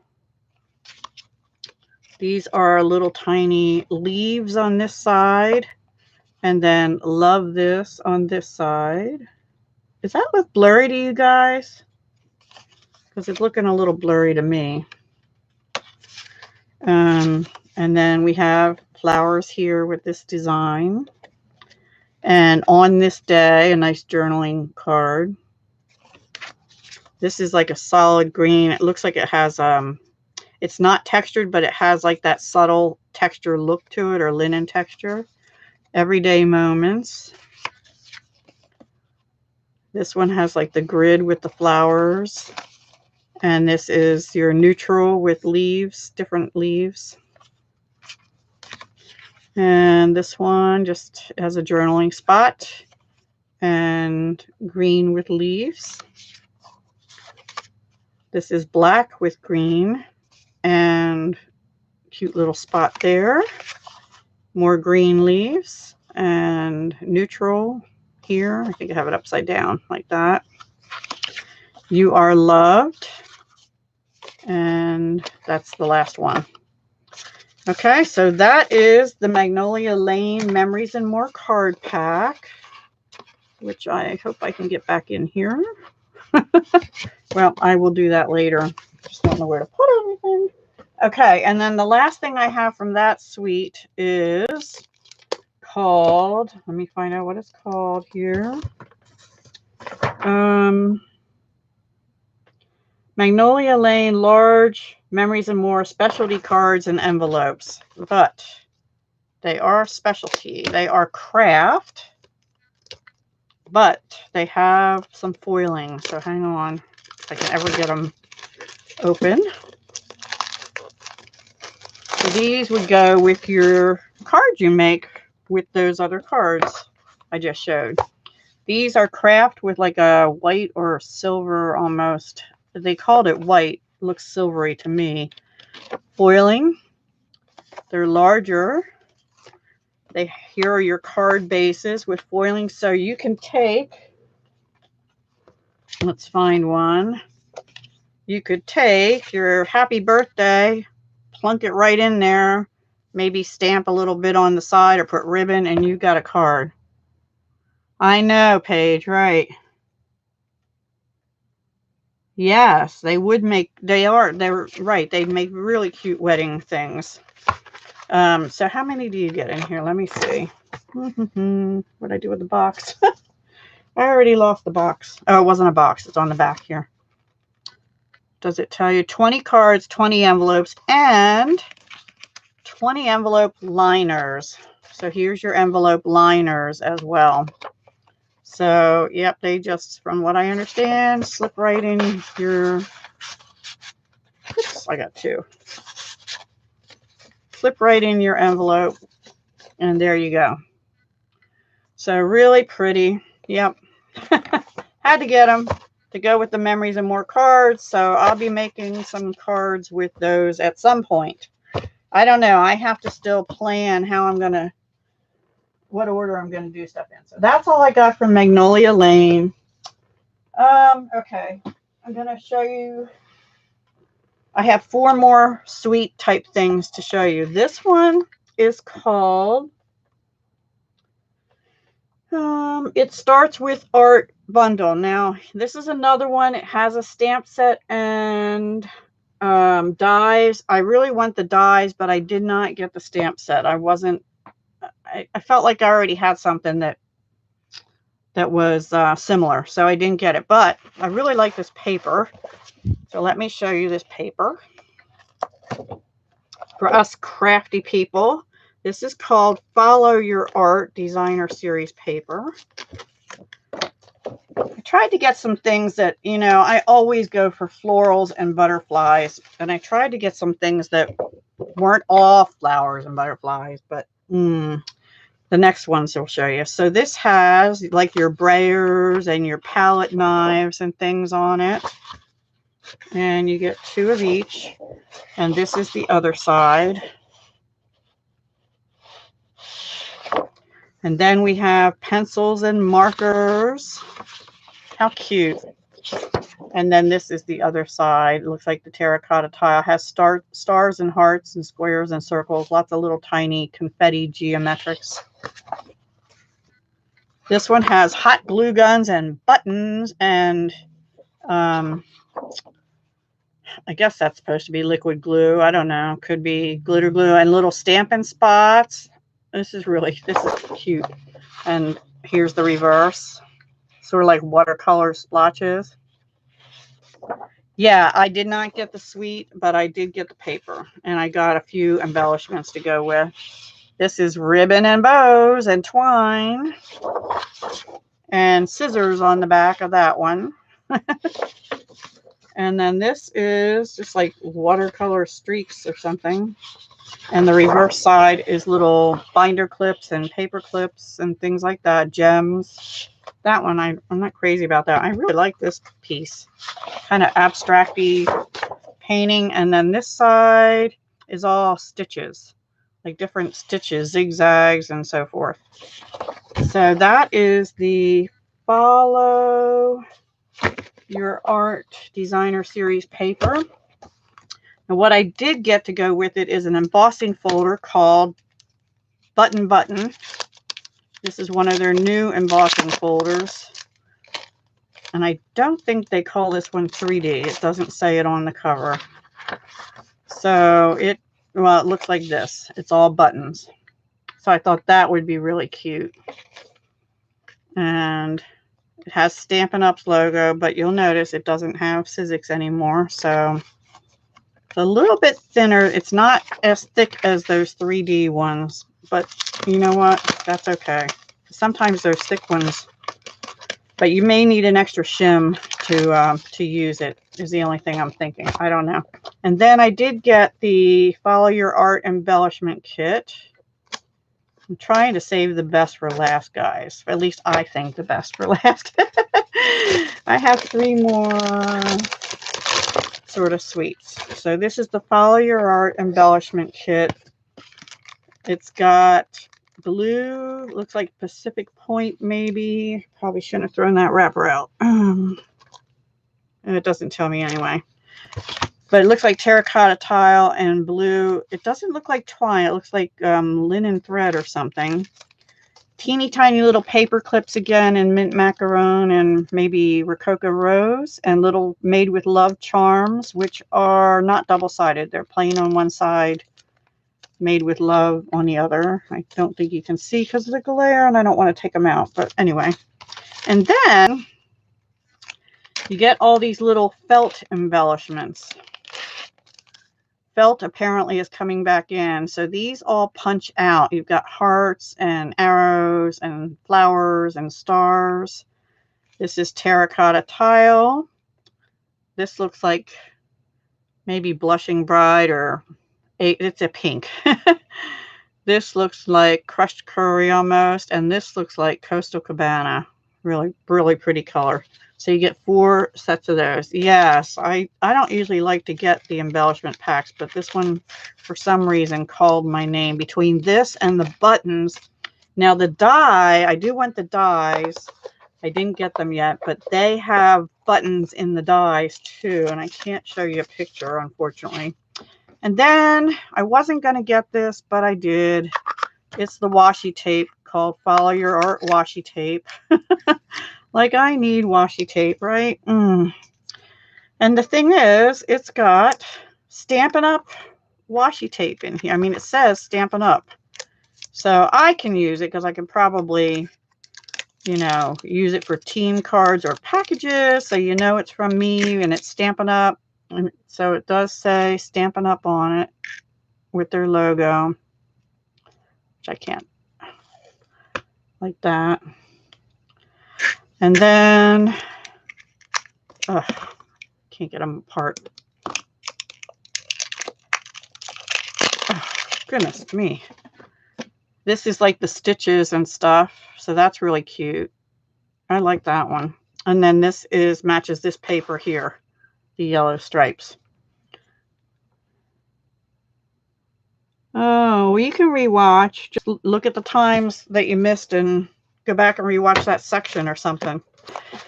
These are little tiny leaves on this side. And then Love This on this side. Does that look blurry to you guys? Because it's looking a little blurry to me. And then we have flowers here with this design. And On This Day, a nice journaling card. This is like a solid green. It looks like it has, it's not textured, but it has like that subtle texture look to it, or linen texture. Everyday Moments. This one has like the grid with the flowers. And this is your neutral with leaves, different leaves. And this one just has a journaling spot. And green with leaves. This is black with green. And cute little spot there. More green leaves. And neutral here. I think I have it upside down like that. You Are Loved. And that's the last one. Okay, so that is the Magnolia Lane Memories and More card pack, which I hope I can get back in here. Well, I will do that later. Just don't know where to put everything. Okay, and then the last thing I have from that suite is called, let me find out what it's called here. Magnolia Lane Large Memories and More specialty cards and envelopes. But they are specialty. They are craft, but they have some foiling. So hang on if I can ever get them open. So these would go with your cards you make with those other cards I just showed. These are craft with like a white or silver almost. They called it white. Looks silvery to me. Foiling. They're larger. Here are your card bases with foiling. So you can take, let's find one. You could take your happy birthday, plunk it right in there, maybe stamp a little bit on the side or put ribbon, and you got a card. I know, Paige, right? Yes, they would make, they're right. They'd make really cute wedding things. So how many do you get in here? Let me see. What'd I do with the box? I already lost the box. Oh, it wasn't a box. It's on the back here. Does it tell you 20 cards, 20 envelopes, and 20 envelope liners? So here's your envelope liners as well. So, yep, they just, from what I understand, slip right in your, oops, I got two. Slip right in your envelope, and there you go. So really pretty. Yep. Had to get them to go with the Memories and More cards. So I'll be making some cards with those at some point. I don't know. I have to still plan how I'm going to, what order I'm going to do stuff in. So that's all I got from Magnolia Lane. Okay. I'm going to show you. I have 4 more sweet type things to show you. This one is called, it starts with Art Bundle. Now, this is another one. It has a stamp set and dies. I really want the dies, but I did not get the stamp set. I felt like I already had something that was similar, so I didn't get it. But I really like this paper. So let me show you this paper. For us crafty people, this is called Follow Your Art Designer Series paper. I tried to get some things that, you know, I always go for florals and butterflies. And I tried to get some things that weren't all flowers and butterflies, but the next ones I'll show you. So this has like your brayers and your palette knives and things on it. And you get 2 of each. And this is the other side. And then we have pencils and markers. How cute. And then this is the other side. It looks like the terracotta tile has stars and hearts and squares and circles. Lots of little tiny confetti geometrics. This one has hot glue guns and buttons and I guess that's supposed to be liquid glue. I don't know. Could be glitter glue and little Stampin' spots. This is cute. And here's the reverse. Sort of like watercolor splotches. Yeah, I did not get the suite, but I did get the paper. And I got a few embellishments to go with. This is ribbon and bows and twine. And scissors on the back of that one. And then this is just like watercolor streaks or something. And the reverse side is little binder clips and paper clips and things like that, gems. That one, I'm not crazy about that. I really like this piece. Kind of abstract-y painting. And then this side is all stitches, like different stitches, zigzags, and so forth. So that is the Follow Your Art Designer Series paper. And what I did get to go with it is an embossing folder called Button Button. This is one of their new embossing folders. And I don't think they call this one 3D. It doesn't say it on the cover. So it looks like this. It's all buttons. So I thought that would be really cute. And it has Stampin' Up's logo, but you'll notice it doesn't have Sizzix anymore. So it's a little bit thinner. It's not as thick as those 3D ones, but you know what? That's okay. Sometimes those thick ones, but you may need an extra shim to use it, is the only thing I'm thinking. I don't know. And then I did get the Follow Your Art embellishment kit. I'm trying to save the best for last, guys. At least I think the best for last. I have 3 more sort of sweets. So this is the Follow Your Art embellishment kit. It's got blue, looks like Pacific Point maybe. Probably shouldn't have thrown that wrapper out. And it doesn't tell me anyway. But it looks like terracotta tile and blue. It doesn't look like twine. It looks like linen thread or something. Teeny tiny little paper clips again in mint macaron and maybe Rococo rose. And little made with love charms, which are not double-sided. They're plain on one side, made with love on the other. I don't think you can see because of the glare and I don't want to take them out. But anyway. And then you get all these little felt embellishments. Felt apparently is coming back in. So these all punch out. You've got hearts and arrows and flowers and stars. This is terracotta tile. This looks like maybe Blushing Bride or it's a pink. This looks like crushed curry almost. And this looks like Coastal Cabana. Really, really pretty color. So you get 4 sets of those. Yes, I don't usually like to get the embellishment packs, but this one, for some reason, called my name. Between this and the buttons. Now the die, I do want the dies. I didn't get them yet, but they have buttons in the dies too. And I can't show you a picture, unfortunately. And then I wasn't going to get this, but I did. It's the washi tape called Follow Your Art washi tape. Like I need washi tape, right? And the thing is, it's got Stampin' Up washi tape in here. I mean, it says Stampin' Up. So I can use it because I can probably, you know, use it for team cards or packages. So you know it's from me and it's Stampin' Up. And so it does say Stampin' Up on it with their logo, which I can't, like that. And then, can't get them apart. Oh, goodness me. This is like the stitches and stuff. So that's really cute. I like that one. And then this is matches this paper here, the yellow stripes. Oh, well, you can rewatch. Just look at the times that you missed and go back and rewatch that section or something.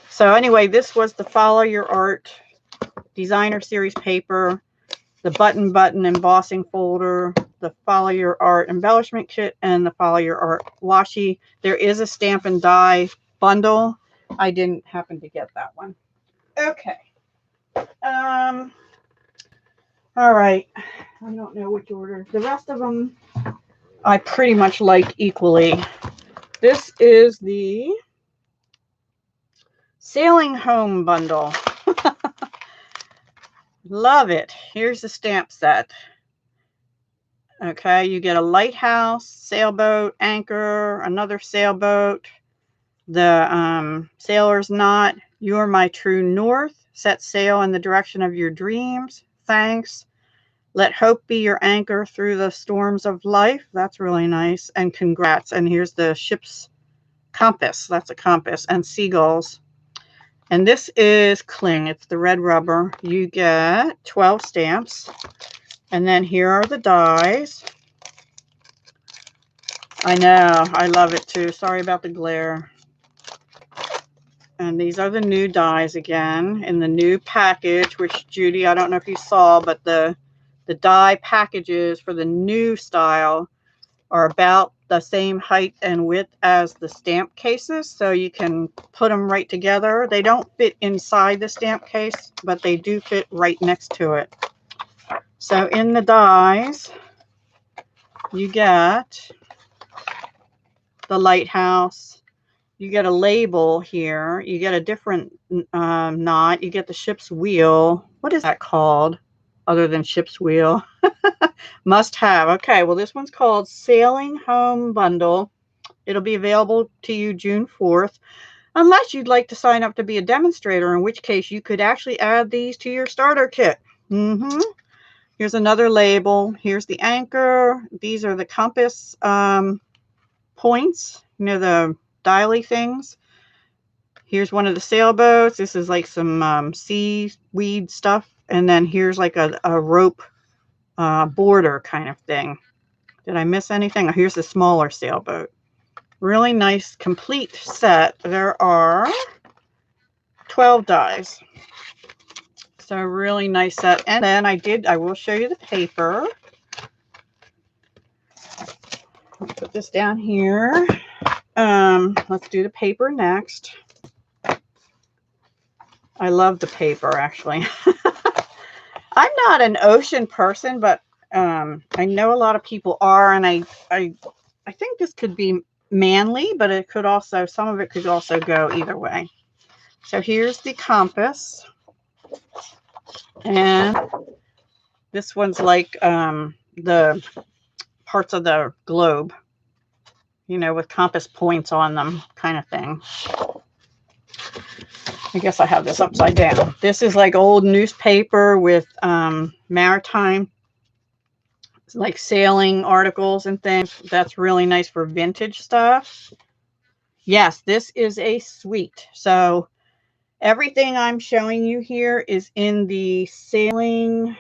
So anyway, this was the Follow Your Art Designer Series paper, the button embossing folder, the Follow Your Art embellishment kit, and the Follow Your Art washi. There is a stamp and die bundle. I didn't happen to get that one. Okay. All right. I don't know which order. The rest of them I pretty much like equally. This is the Sailing Home bundle. Love it. Here's the stamp set. Okay, you get a lighthouse, sailboat, anchor, another sailboat, the sailor's knot, you're my true north, set sail in the direction of your dreams, thanks, let hope be your anchor through the storms of life. That's really nice. And congrats. And here's the ship's compass. That's a compass. And seagulls. And this is cling. It's the red rubber. You get 12 stamps. And then here are the dies. I know. I love it too. Sorry about the glare. And these are the new dies again in the new package, which Judy, I don't know if you saw, but the die packages for the new style are about the same height and width as the stamp cases, so you can put them right together. They don't fit inside the stamp case, but they do fit right next to it. So in the dies, you get the lighthouse, you get a label here, you get a different knot, you get the ship's wheel. What is that called other than ship's wheel? Must have. Okay, well, this one's called Sailing Home Bundle. It'll be available to you June 4th, unless you'd like to sign up to be a demonstrator, in which case you could actually add these to your starter kit. Here's another label. Here's the anchor. These are the compass points, you know, the dialy things. Here's one of the sailboats. This is like some seaweed stuff. And then here's like a rope border kind of thing. Did I miss anything? Oh, here's the smaller sailboat. Really nice complete set. There are 12 dies. So really nice set. And then I will show you the paper. I'll put this down here. Let's do the paper next. I love the paper, actually. I'm not an ocean person, but I know a lot of people are, and I think this could be manly, but it could also, some of it could also go either way. So here's the compass, and this one's like the parts of the globe, you know, with compass points on them kind of thing. I guess I have this upside down. This is like old newspaper with maritime, like sailing articles and things. That's really nice for vintage stuff. Yes, this is a suite. So everything I'm showing you here is in the Sailing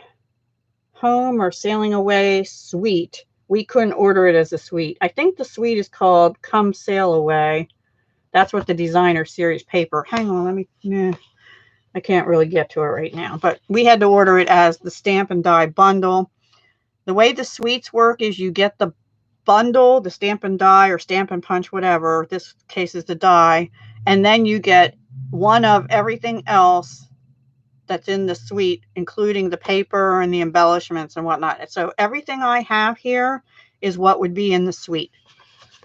Home or Sailing Away suite. We couldn't order it as a suite. I think the suite is called Come Sail Away. That's what the designer series paper. Hang on, let me, I can't really get to it right now. But we had to order it as the Stamp and Die bundle. The way the suites work is you get the bundle, the Stamp and Die or Stamp and Punch, whatever. This case is the die. And then you get one of everything else that's in the suite, including the paper and the embellishments and whatnot. So everything I have here is what would be in the suite.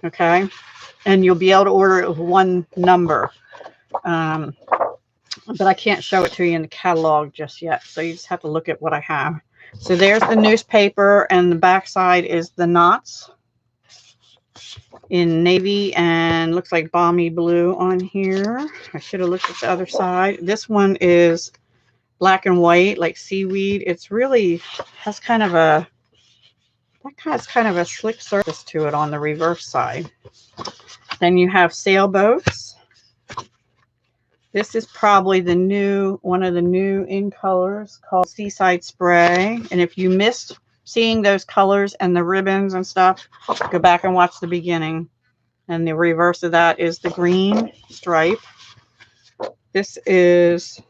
Okay. And you'll be able to order it with one number. But I can't show it to you in the catalog just yet. So you just have to look at what I have. So there's the newspaper, and the back side is the knots. in navy and looks like balmy blue on here. I should have looked at the other side. This one is black and white, like seaweed. It's really has kind of a slick surface to it on the reverse side. Then you have sailboats. This is probably one of the new in colors called Seaside Spray. And if you missed seeing those colors and the ribbons and stuff, go back and watch the beginning. And the reverse of that is the green stripe. This is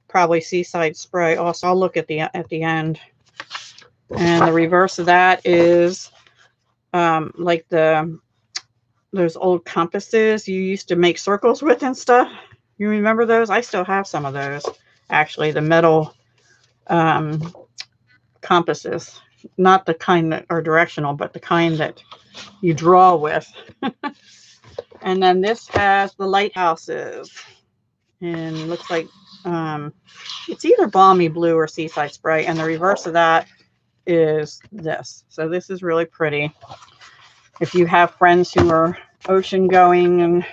probably Seaside Spray. Also, I'll look at the end. And the reverse of that is like those old compasses you used to make circles with and stuff. You remember those? I still have some of those. Actually, the metal compasses. Not the kind that are directional, but the kind that you draw with. And then this has the lighthouses. And looks like it's either balmy blue or Seaside Spray. And the reverse of that is this. So this is really pretty. If you have friends who are ocean going, and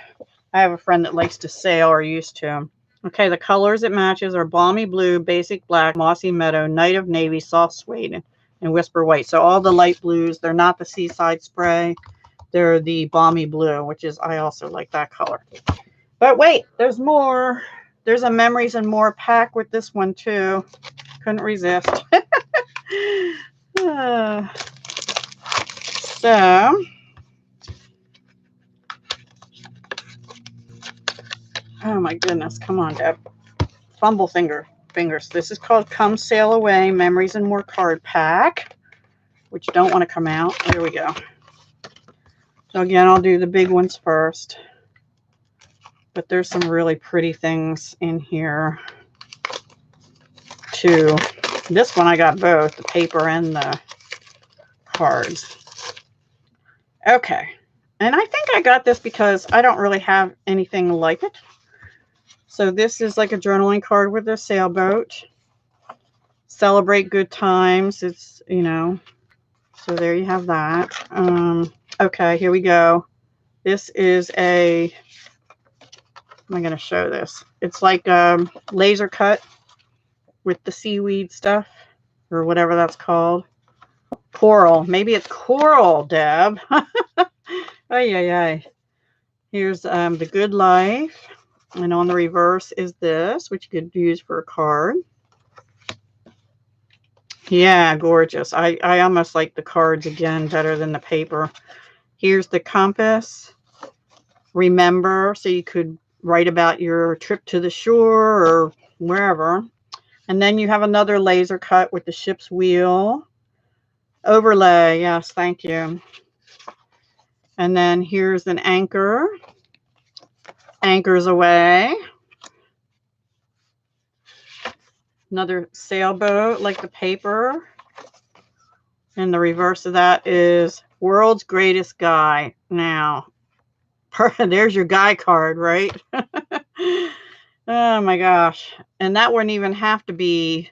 I have a friend that likes to sail or used to. Okay, the colors it matches are balmy blue, basic black, mossy meadow, night of navy, soft suede, and whisper white. So all the light blues, they're not the Seaside Spray. They're the balmy blue, which is, I also like that color. But wait, there's more. There's a Memories and More pack with this one too. Couldn't resist. So, oh my goodness, come on, Deb. Fumble fingers. This is called Come Sail Away Memories and More card pack, which don't want to come out. Here we go. So again, I'll do the big ones first. But there's some really pretty things in here too. This one I got both, the paper and the cards. Okay. And I think I got this because I don't really have anything like it. So this is like a journaling card with a sailboat. Celebrate good times. It's, you know, so there you have that. Okay, here we go. This is a, I'm going to show this. It's like laser cut with the seaweed stuff or whatever that's called. Coral. Maybe it's coral, Deb. Ay. Here's the Good Life. And on the reverse is this, which you could use for a card. Yeah, gorgeous. I almost like the cards again better than the paper. Here's the compass. Remember, so you could write about your trip to the shore or wherever. And then you have another laser cut with the ship's wheel. Overlay, yes, thank you. And then here's an anchor. Anchors away. Another sailboat like the paper. And the reverse of that is World's Greatest Guy. Now, there's your guy card, right? Oh my gosh. And that wouldn't even have to be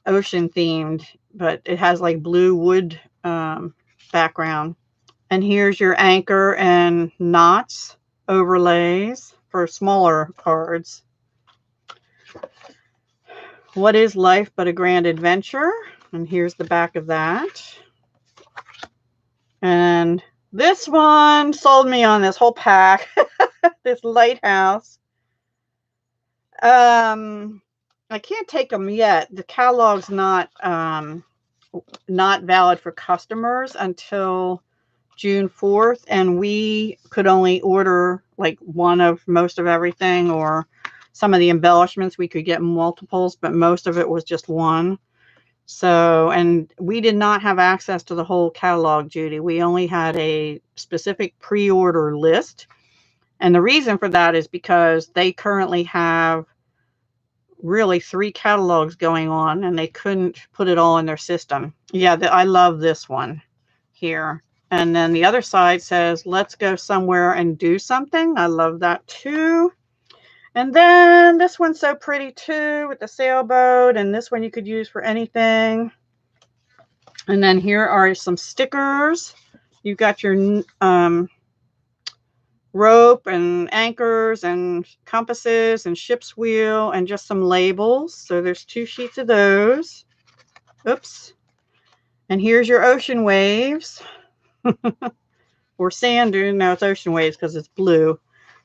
ocean themed, but it has like blue wood background. And here's your anchor and knots overlays for smaller cards. What is life but a grand adventure? And here's the back of that. And this one sold me on this whole pack. This lighthouse. I can't take them yet. The catalog's not valid for customers until June 4th, and we could only order like one of most of everything, or some of the embellishments we could get multiples, but most of it was just one. So, and we did not have access to the whole catalog, Judy. We only had a specific pre-order list. And the reason for that is because they currently have really 3 catalogs going on, and they couldn't put it all in their system. Yeah, I love this one here. And then the other side says, let's go somewhere and do something. I love that too. And then this one's so pretty too with the sailboat, and this one you could use for anything. And then here are some stickers. You've got your rope and anchors and compasses and ship's wheel and just some labels. So there's 2 sheets of those. Oops. And here's your ocean waves. Or sand dune. No, it's ocean waves because it's blue.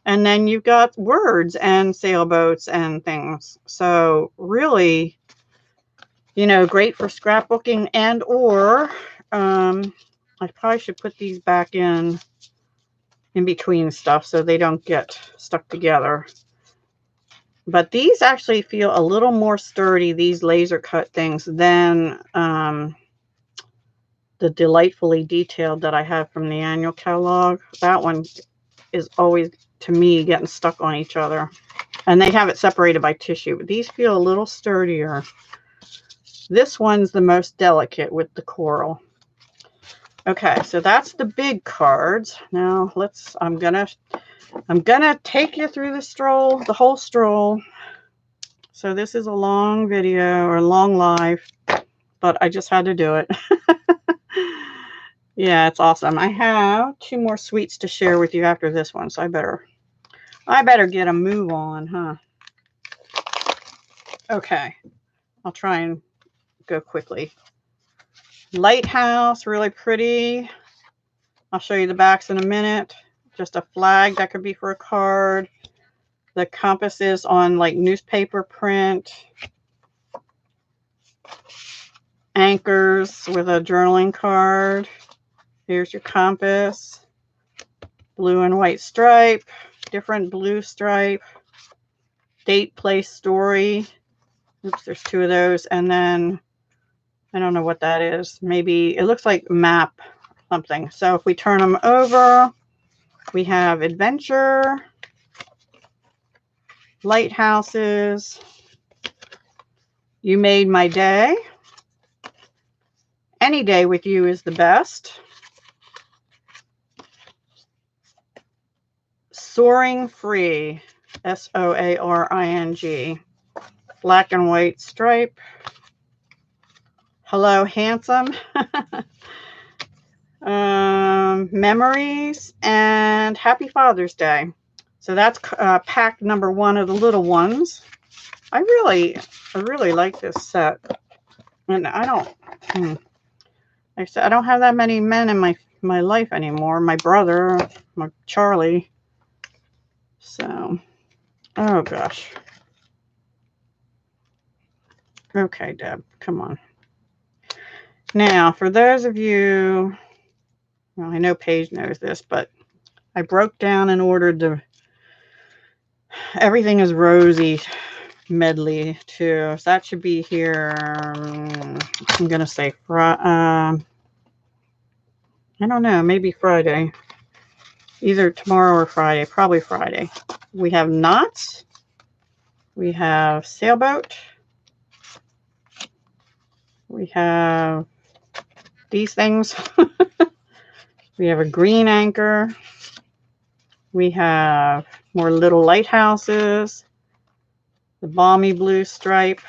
And then you've got words and sailboats and things. So really, you know, great for scrapbooking and or I probably should put these back in between stuff so they don't get stuck together. But these actually feel a little more sturdy, these laser cut things, than the Delightfully Detailed that I have from the annual catalog. That one is always, to me, getting stuck on each other. And they have it separated by tissue. But these feel a little sturdier. This one's the most delicate with the coral. Okay, so that's the big cards. Now I'm gonna take you through the whole stroll. So this is a long video or a long live, but I just had to do it. Yeah, it's awesome. I have 2 more sweets to share with you after this one, so I better get a move on, huh? Okay, I'll try and go quickly. Lighthouse, really pretty. I'll show you the backs in a minute. Just a flag that could be for a card. The compass is on like newspaper print. Anchors with a journaling card. Here's your compass. Blue and white stripe. Different blue stripe. Date, place, story. Oops, there's 2 of those. And then, I don't know what that is. Maybe, it looks like map something. So if we turn them over, we have adventure, lighthouses, you made my day, any day with you is the best, soaring free, SOARING, black and white stripe, hello handsome, memories, and happy Father's Day. So that's pack number 1 of the little ones. I really like this set. And I don't, like I said, I don't have that many men in my life anymore. My brother, my Charlie. So, oh gosh. Okay, Deb, come on. Now, for those of you, well, I know Paige knows this, but I broke down and ordered everything is rosy medley too. So that should be here. I'm going to say, I don't know, maybe Friday. Either tomorrow or Friday, probably Friday. We have knots. We have sailboat. We have these things. We have a green anchor. We have more little lighthouses. The balmy blue stripe.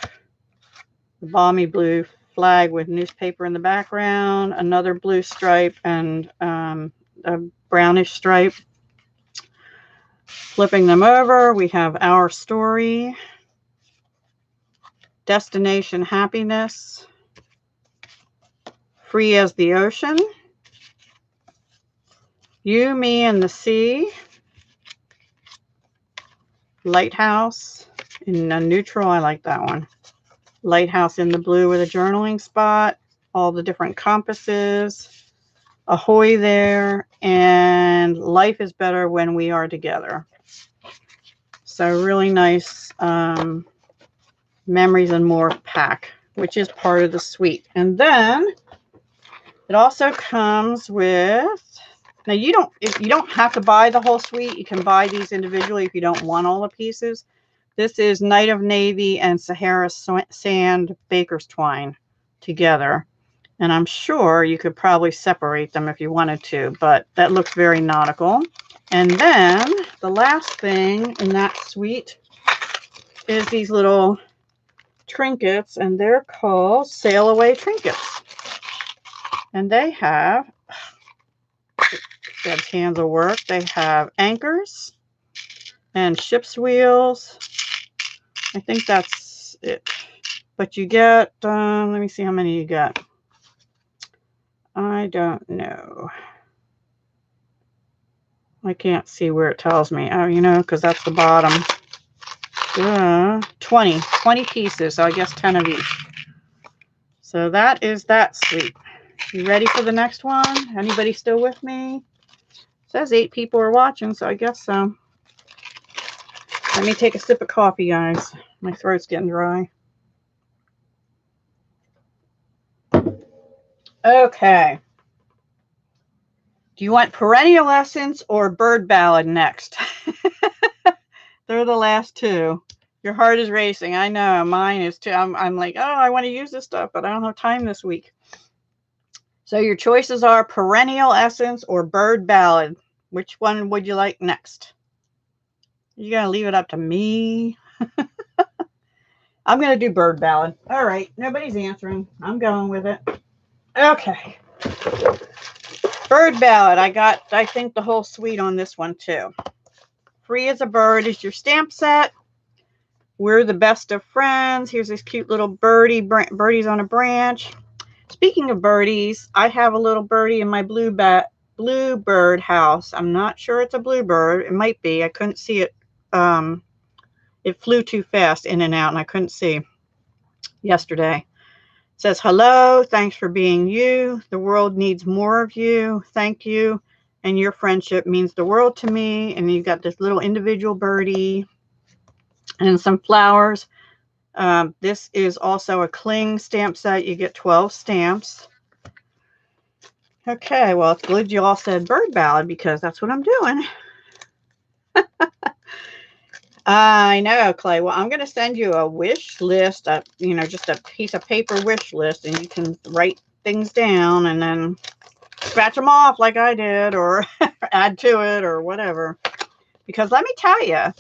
The balmy blue flag with newspaper in the background. Another blue stripe and a brownish stripe. Flipping them over, we have Our Story. Destination Happiness. Free as the Ocean. You, Me, and the Sea. Lighthouse in a neutral. I like that one. Lighthouse in the blue with a journaling spot. All the different compasses. Ahoy there. And Life is Better When We Are Together. So really nice Memories and More pack, which is part of the suite. And then it also comes with, now you don't have to buy the whole suite. You can buy these individually if you don't want all the pieces. This is Night of Navy and Sahara Sand Baker's Twine together. And I'm sure you could probably separate them if you wanted to, but that looks very nautical. And then the last thing in that suite is these little trinkets, and they're called Sail Away Trinkets. And they have Deb's hands will work. They have anchors and ship's wheels. I think that's it. But you get, let me see how many you got. I don't know. I can't see where it tells me. Oh, you know, because that's the bottom. 20 pieces. So I guess 10 of each. So that is that sweep. You ready for the next one? Anybody still with me? It says 8 people are watching, so I guess so. Let me take a sip of coffee, guys. My throat's getting dry. Okay. Do you want Perennial Essence or Bird Ballad next? They're the last two. Your heart is racing. I know. Mine is too. I'm like, oh, I want to use this stuff, but I don't have time this week. So your choices are Perennial Essence or Bird Ballad. Which one would you like next? You got to leave it up to me. I'm going to do Bird Ballad. All right. Nobody's answering. I'm going with it. Okay. Bird Ballad. I got, I think, the whole suite on this one, too. Free as a Bird is your stamp set. We're the best of friends. Here's this cute little birdie. Birdie's on a branch. Speaking of birdies, I have a little birdie in my bluebird house. I'm not sure it's a bluebird. It might be. I couldn't see it. It flew too fast in and out, and I couldn't see yesterday. It says, hello. Thanks for being you. The world needs more of you. Thank you. And your friendship means the world to me. And you've got this little individual birdie and some flowers. This is also a cling stamp set. You get 12 stamps. Okay, well, it's good you all said Bird Ballad because that's what I'm doing. I know, Clay. Well, I'm going to send you a wish list, you know, just a piece of paper wish list, and you can write things down and then scratch them off like I did or add to it or whatever. Because let me tell you,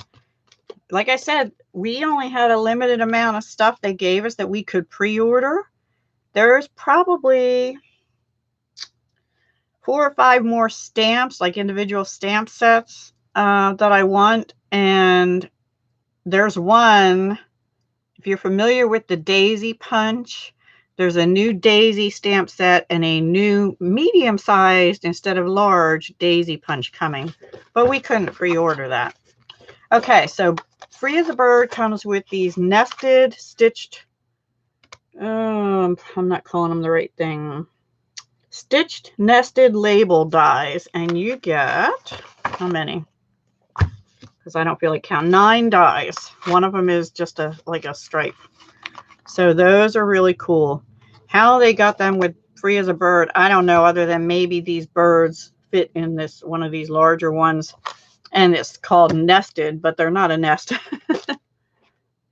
like I said, we only had a limited amount of stuff they gave us that we could pre-order. There's probably 4 or 5 more stamps, like individual stamp sets that I want. And there's one, if you're familiar with the Daisy Punch, there's a new Daisy stamp set and a new medium-sized instead of large Daisy Punch coming. But we couldn't pre-order that. Okay, so Free as a Bird comes with these nested, stitched, I'm not calling them the right thing, stitched, nested label dies. And you get, how many? Because I don't feel like counting. 9 dies. One of them is just like a stripe. So those are really cool. How they got them with Free as a Bird, I don't know, other than maybe these birds fit in this one of these larger ones. And it's called nested, but they're not a nest.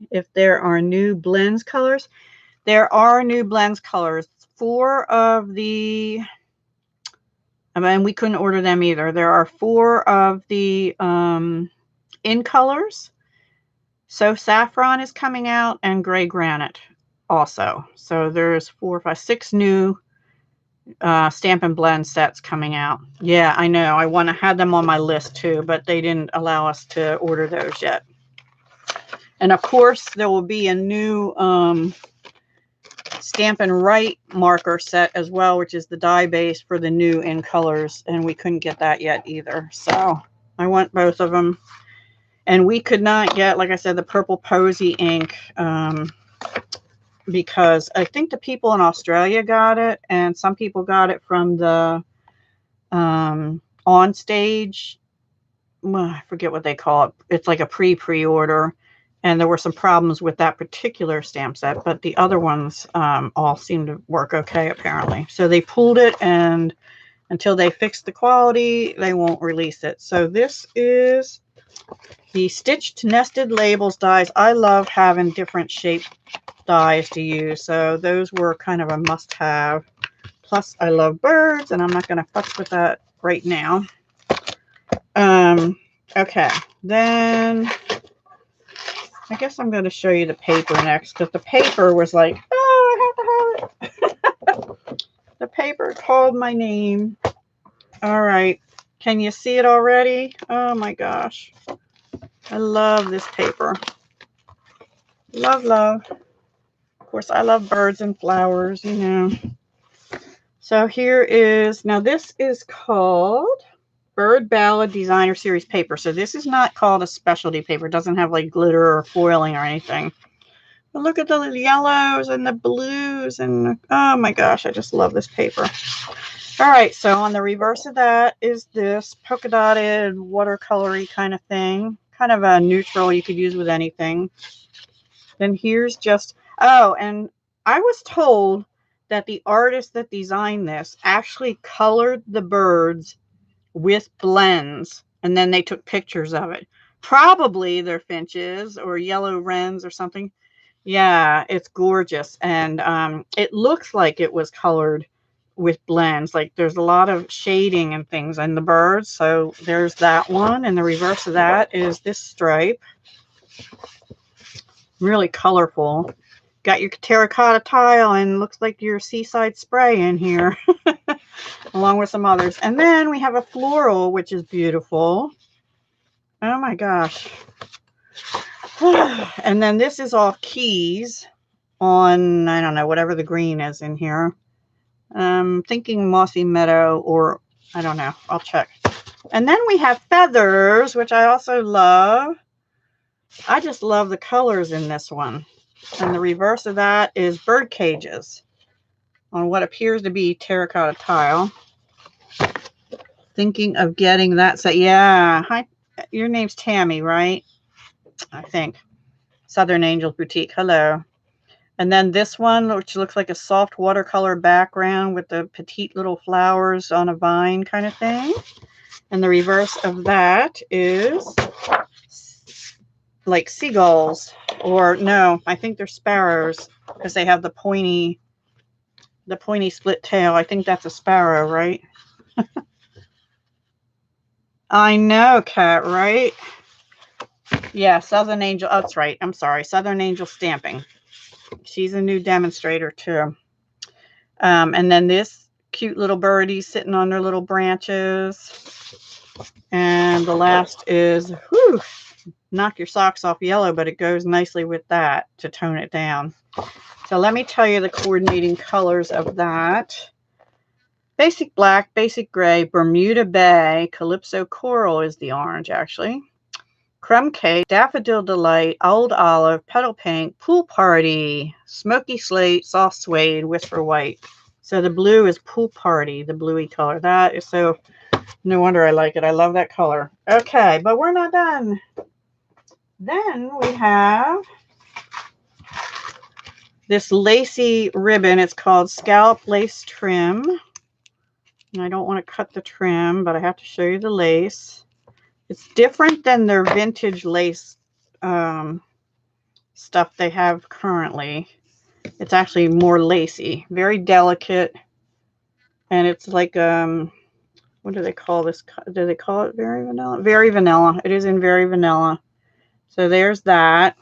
If there are new blends colors, there are new blends colors. 4 of the, I mean, we couldn't order them either. There are 4 of the in colors. So Saffron is coming out and Gray Granite also. So there's 4, 5, 6 new Stampin' Blend sets coming out. Yeah, I know. I had them on my list too, but they didn't allow us to order those yet. And of course, there will be a new Stampin' Right marker set as well, which is the die base for the new in colors. And we couldn't get that yet either. So I want both of them. And we could not get, like I said, the purple posy ink because I think the people in Australia got it, and some people got it from the on stage. Well, I forget what they call it. It's like a pre-order, and there were some problems with that particular stamp set, but the other ones all seem to work okay apparently. So they pulled it, and until they fix the quality, they won't release it. So this is the Stitched Nested Labels dies. I love having different shaped dies to use, so those were kind of a must-have. Plus, I love birds, and I'm not going to fuss with that right now. Okay, then I guess I'm going to show you the paper next, because the paper was like, oh, I have to have it. The paper called my name. All right. Can you see it already? Oh my gosh. I love this paper. Love, love. Of course, I love birds and flowers, you know. So here is, now this is called Bird Ballad Designer Series paper. So this is not called a specialty paper. It doesn't have like glitter or foiling or anything. But look at the yellows and the blues and oh my gosh, I just love this paper. All right, so on the reverse of that is this polka dotted watercolory kind of thing. Kind of a neutral you could use with anything. Then here's just, oh, and I was told that the artist that designed this actually colored the birds with blends, and then they took pictures of it. Probably they're finches or yellow wrens or something. Yeah, it's gorgeous. And it looks like it was colored with blends. Like there's a lot of shading and things in the birds. So there's that one. And the reverse of that is this stripe. Really colorful. Got your terracotta tile and looks like your seaside spray in here. Along with some others. And then we have a floral, which is beautiful. Oh my gosh. And then this is all keys on, I don't know, whatever the green is in here. Thinking mossy meadow, or I don't know. I'll check. And then we have feathers, which I also love. I just love the colors in this one. And the reverse of that is bird cages on what appears to be terracotta tile. Thinking of getting that set. Yeah. Hi. Your name's Tammy, right? I think. Southern Angels Boutique. Hello. And then this one, which looks like a soft watercolor background with the petite little flowers on a vine kind of thing. And the reverse of that is like seagulls. Or no, I think they're sparrows because they have the pointy split tail. I think that's a sparrow, right? I know, Kat, right? Yeah, Southern Angel. Oh, that's right. I'm sorry. Southern Angel Stamping. She's a new demonstrator, too. And then this cute little birdie sitting on their little branches. And the last is, whew, knock your socks off yellow, but it goes nicely with that to tone it down. So let me tell you the coordinating colors of that. Basic black, basic gray, Bermuda Bay, Calypso Coral is the orange, actually. Crumb Cake, Daffodil Delight, Old Olive, Petal Pink, Pool Party, Smoky Slate, Soft Suede, Whisper White. So the blue is Pool Party, the bluey color. That is so, no wonder I like it. I love that color. Okay, but we're not done. Then we have this lacy ribbon. It's called Scallop Lace Trim. And I don't want to cut the trim, but I have to show you the lace. It's different than their vintage lace stuff they have currently. It's actually more lacy, very delicate. And it's like, what do they call this? Do they call it very vanilla? Very vanilla. It is in very vanilla. So there's that.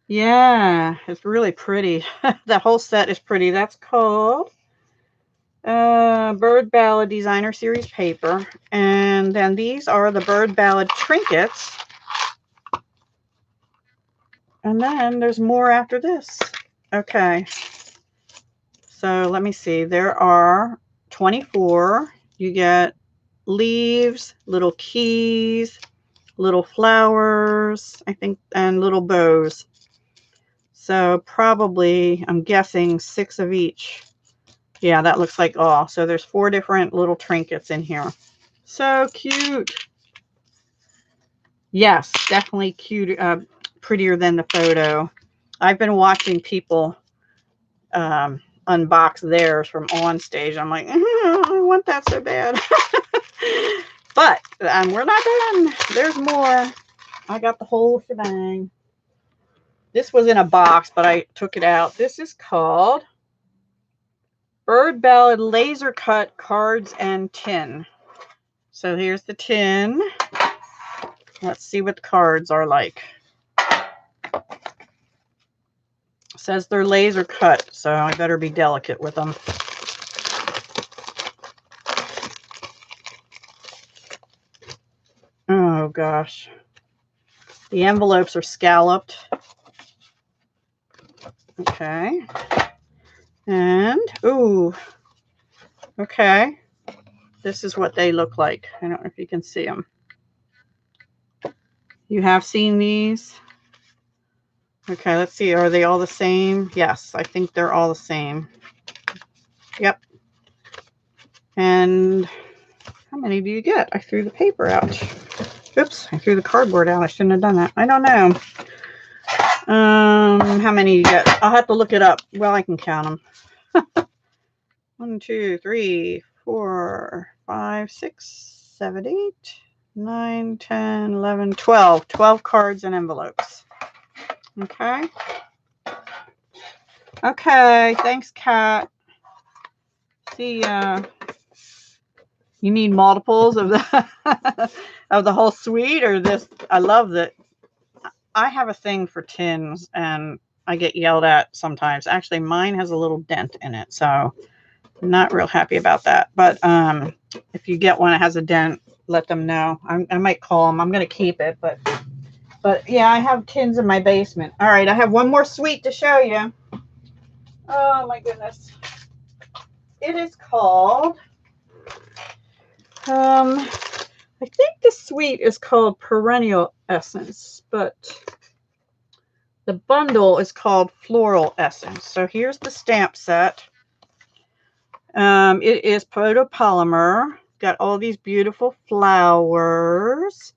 Yeah, it's really pretty. The whole set is pretty. That's called Bird Ballad Designer Series paper. And then these are the Bird Ballad trinkets. And then there's more after this. Okay. So let me see. There are 24. You get leaves, little keys, little flowers, I think, and little bows. So probably, I'm guessing 6 of each. Yeah, that looks like all. So there's 4 different little trinkets in here. So cute. Yes, definitely cute, prettier than the photo. I've been watching people unbox theirs from on stage. I'm like, I want that so bad. But we're not done. There's more. I got the whole shebang. This was in a box, but I took it out. This is called Bird Ballad Laser Cut Cards and Tin. So here's the tin. Let's see what the cards are like. It says they're laser cut, so I better be delicate with them. gosh. The envelopes are scalloped. Okay. And, ooh, okay. This is what they look like. I don't know if you can see them. You have seen these? Okay, let's see. Are they all the same? Yes, I think they're all the same. Yep. And how many do you get? I threw the paper out. Oops, I threw the cardboard out. I shouldn't have done that. I don't know. How many you get? I'll have to look it up. Well, I can count them. 1, 2, 3, 4, 5, 6, 7, 8, 9, 10, 11, 12. 12 cards and envelopes. Okay. Okay. Thanks, Kat. See, you need multiples of the of the whole suite, or this? I love that. I have a thing for tins, and I get yelled at sometimes. Actually, mine has a little dent in it, so I'm not real happy about that. But if you get one that has a dent, let them know. I might call them. I'm going to keep it, but yeah, I have tins in my basement. All right, I have one more suite to show you. Oh my goodness. It is called, I think the suite is called Perennial Essence, but the bundle is called Floral Essence. So here's the stamp set. It is photopolymer. Got all these beautiful flowers.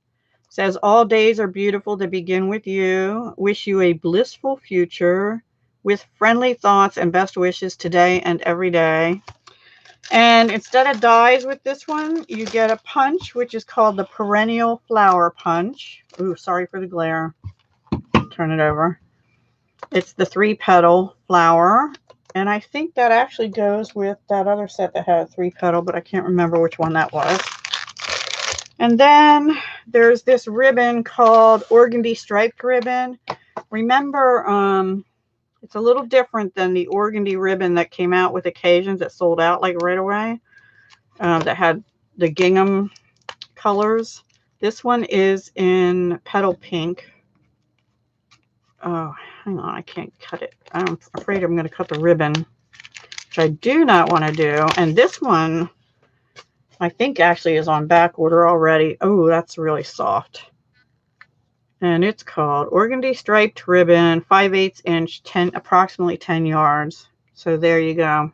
Says all days are beautiful to begin with you. Wish you a blissful future with friendly thoughts and best wishes today and every day. And instead of dies with this one, you get a punch, which is called the Perennial Flower Punch. Ooh, sorry for the glare. Turn it over. It's the 3-petal flower. And I think that actually goes with that other set that had a 3-petal, but I can't remember which one that was. And then there's this ribbon called Organdy Striped Ribbon. Remember, it's a little different than the Organdy ribbon that came out with Occasions that sold out like right away. That had the gingham colors. This one is in petal pink. Oh, hang on, I can't cut it. I'm afraid I'm going to cut the ribbon, which I do not want to do. And this one, I think actually is on back order already. Oh, that's really soft. And it's called Organdy Striped Ribbon, 5/8 inch, approximately 10 yards. So there you go.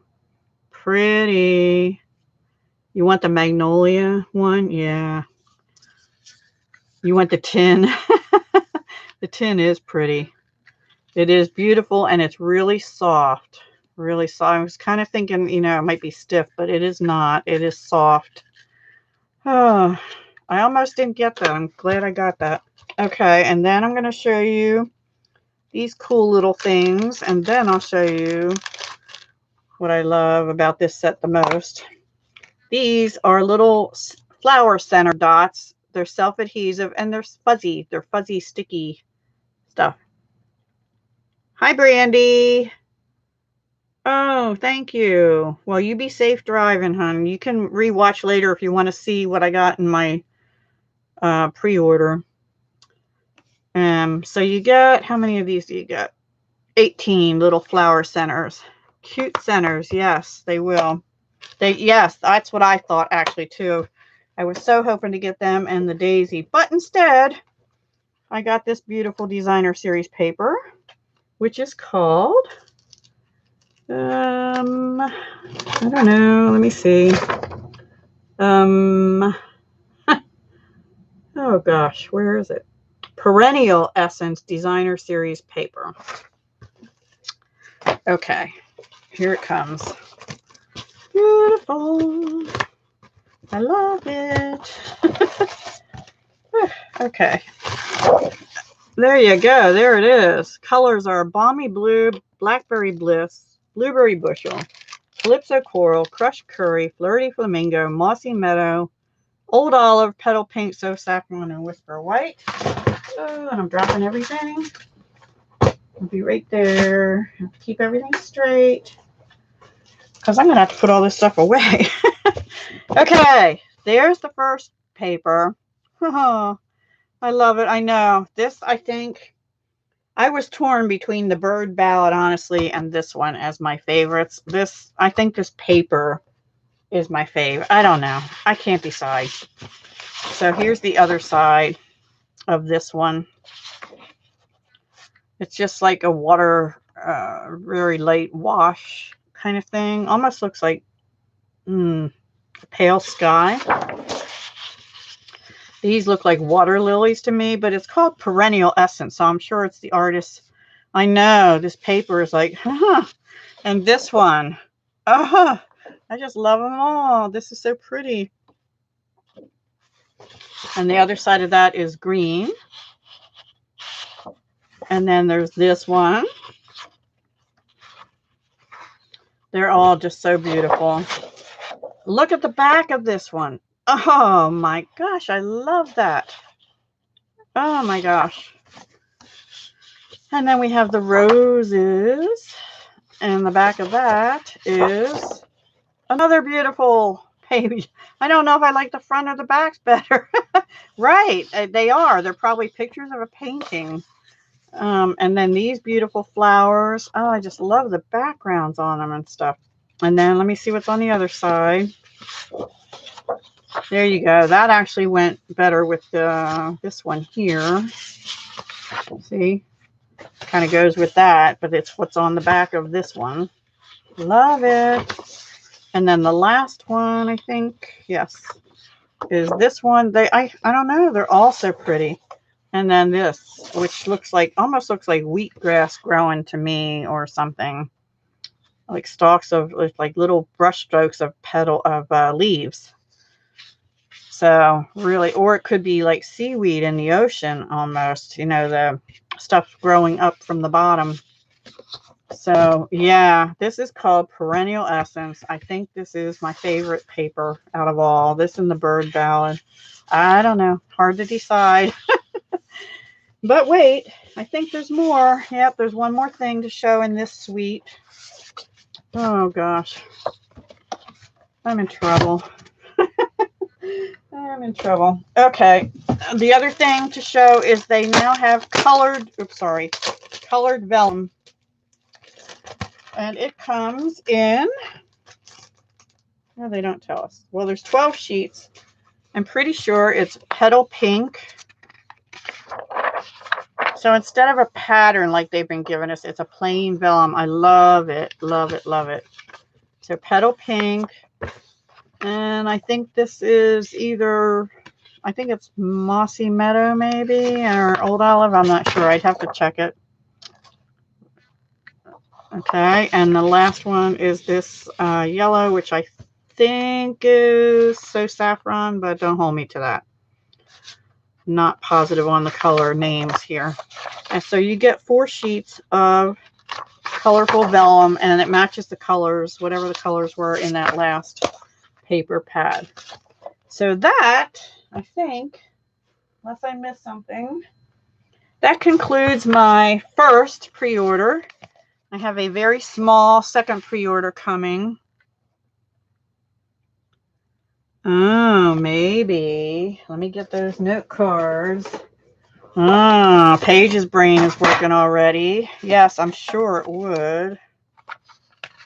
Pretty. You want the Magnolia one? Yeah. You want the tin? The tin is pretty. It is beautiful, and it's really soft. Really soft. I was kind of thinking, you know, it might be stiff, but it is not. It is soft. Oh, I almost didn't get that. I'm glad I got that. Okay, and then I'm going to show you these cool little things, and then I'll show you what I love about this set the most. These are little flower center dots. They're self-adhesive, and they're fuzzy. They're fuzzy, sticky stuff. Hi, Brandy. Oh, thank you. Well, you be safe driving, hon. You can rewatch later if you want to see what I got in my pre-order. So you get, how many of these do you get? 18 little flower centers. Cute centers. Yes, they will. Yes, that's what I thought actually too. I was so hoping to get them and the daisy, but instead I got this beautiful designer series paper, which is called, I don't know. Let me see. Oh gosh, where is it? Perennial Essence Designer Series paper. Okay, here it comes. Beautiful. I love it. Okay. There you go. There it is. Colors are Balmy Blue, Blackberry Bliss, Blueberry Bushel, Calypso Coral, Crushed Curry, Flirty Flamingo, Mossy Meadow, Old Olive, Petal Pink, So Saffron, and Whisper White. Oh, and I'm dropping everything. I'll be right there. Have to keep everything straight, because I'm going to have to put all this stuff away. Okay, there's the first paper. I love it. I know. This, I think, I was torn between the bird ballad, honestly, and this one as my favorites. This, I think this paper is my fave. I don't know. I can't decide. So here's the other side of this one. It's just like a water, very light wash kind of thing. Almost looks like pale sky. These look like water lilies to me, but it's called Perennial Essence, so I'm sure it's the artist. I know, this paper is like, and this one, I just love them all. This is so pretty. And the other side of that is green. And then there's this one. They're all just so beautiful. Look at the back of this one. Oh my gosh, I love that. Oh my gosh. And then we have the roses. And the back of that is another beautiful page. I don't know if I like the front or the backs better. Right, they are. They're probably pictures of a painting. And then these beautiful flowers. Oh, I just love the backgrounds on them and stuff. And then let me see what's on the other side. There you go. That actually went better with this one here. See? Kind of goes with that, but it's what's on the back of this one. Love it. And then the last one, I think, yes, is this one. I don't know. They're all so pretty. And then this, which looks like, almost looks like wheatgrass growing to me or something. Like stalks of, like little brush strokes of leaves. So really, or it could be like seaweed in the ocean almost, you know, the stuff growing up from the bottom. So yeah, this is called Perennial Essence. I think this is my favorite paper out of all. This and the bird ballad. I don't know. Hard to decide. But wait, I think there's more. Yep, there's one more thing to show in this suite. Oh gosh. I'm in trouble. I'm in trouble. Okay. The other thing to show is they now have colored vellum. And it comes in, no, they don't tell us. Well, there's 12 sheets. I'm pretty sure it's petal pink. So instead of a pattern like they've been giving us, it's a plain vellum. I love it, love it, love it. So petal pink. And I think this is either, I think it's Mossy Meadow maybe, or Old Olive. I'm not sure. I'd have to check it. Okay, and the last one is this yellow, which I think is So Saffron, but don't hold me to that. Not positive on the color names here. And so you get 4 sheets of colorful vellum, and it matches the colors, whatever the colors were in that last paper pad. So that, I think, unless I missed something, that concludes my first pre-order. I have a very small second pre-order coming. Oh, maybe. Let me get those note cards. Ah, Paige's brain is working already. Yes, I'm sure it would.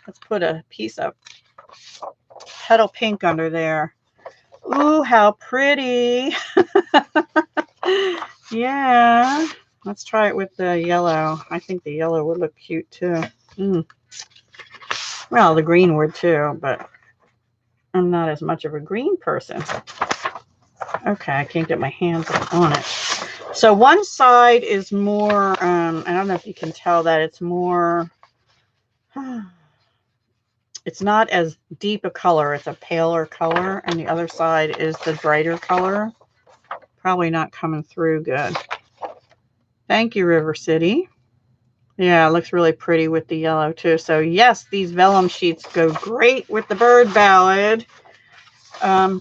Let's put a piece of petal pink under there. Ooh, how pretty. Yeah. Let's try it with the yellow. I think the yellow would look cute too. Well, the green would too, but I'm not as much of a green person. Okay, I can't get my hands on it. So one side is more, I don't know if you can tell that it's more, it's not as deep a color. It's a paler color. And the other side is the brighter color. Probably not coming through good. Thank you, River City. Yeah, it looks really pretty with the yellow too. So yes, these vellum sheets go great with the bird ballad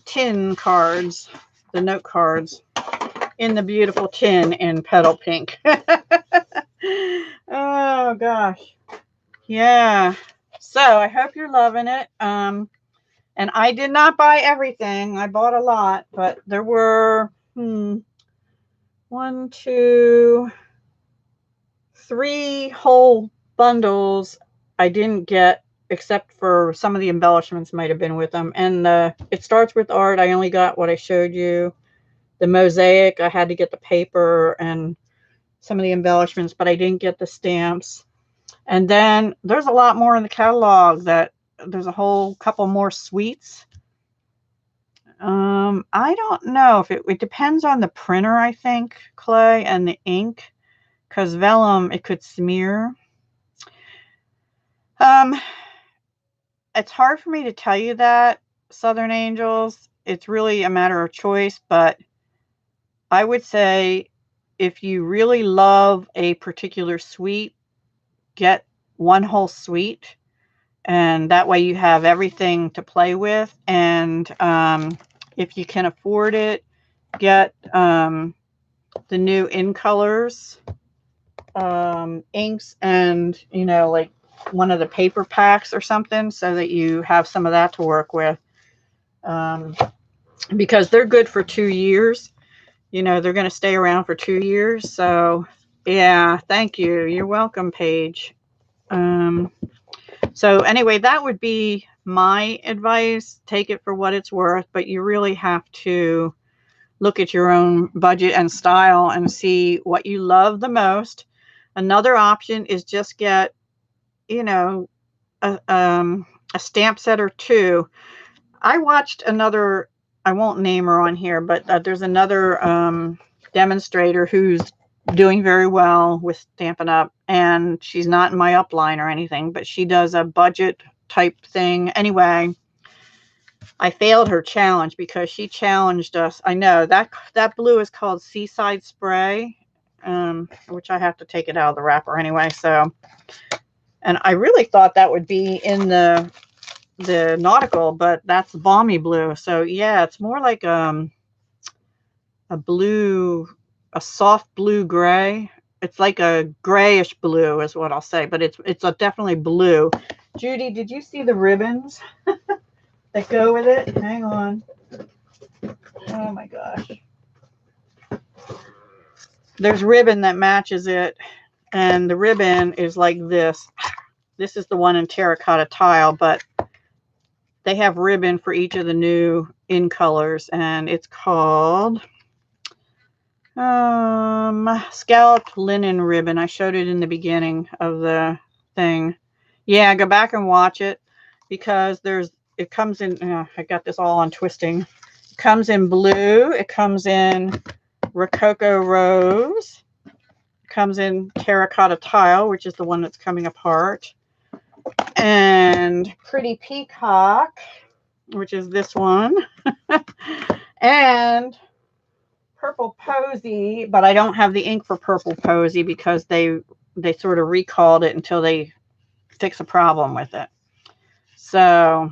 tin cards, the note cards in the beautiful tin in petal pink. Oh gosh. Yeah. So I hope you're loving it. And I did not buy everything. I bought a lot, but there were 1, 2, 3 whole bundles I didn't get, except for some of the embellishments might have been with them. And it starts with art. I only got what I showed you. The mosaic, I had to get the paper and some of the embellishments, but I didn't get the stamps. And then there's a lot more in the catalog. That there's a whole couple more suites. I don't know if it depends on the printer, I think, Clay, and the ink, because vellum, it could smear. It's hard for me to tell you that, Southern Angels. It's really a matter of choice, but I would say if you really love a particular suite, get one whole suite, and that way you have everything to play with. And if you can afford it, get the new in colors inks, and like one of the paper packs or something, so that you have some of that to work with, because they're good for 2 years. They're going to stay around for 2 years. So yeah, thank you. You're welcome, Paige. So anyway, that would be my advice. Take it for what it's worth, but you really have to look at your own budget and style and see what you love the most. Another option is just get, a stamp set or two. I watched another, I won't name her on here, but there's another demonstrator who's doing very well with Stampin' Up, and she's not in my upline or anything, but she does a budget type thing. Anyway, I failed her challenge because she challenged us. I know that blue is called Seaside Spray, which I have to take it out of the wrapper anyway. So, and I really thought that would be in the nautical, but that's balmy blue. So yeah, it's more like a blue, a soft blue gray. It's like a grayish blue is what I'll say, but it's a definitely blue. Judy, did you see the ribbons that go with it? Hang on. Oh my gosh. There's ribbon that matches it, and the ribbon is like this. This is the one in terracotta tile, but they have ribbon for each of the new in colors, and it's called scalloped linen ribbon. I showed it in the beginning of the thing. Yeah, go back and watch it, because it comes in, I got this all on twisting. It comes in blue, it comes in Rococo Rose, it comes in terracotta tile, which is the one that's coming apart, and Pretty Peacock, which is this one, and Purple Posy, but I don't have the ink for Purple Posy because they sort of recalled it until they fix a problem with it. So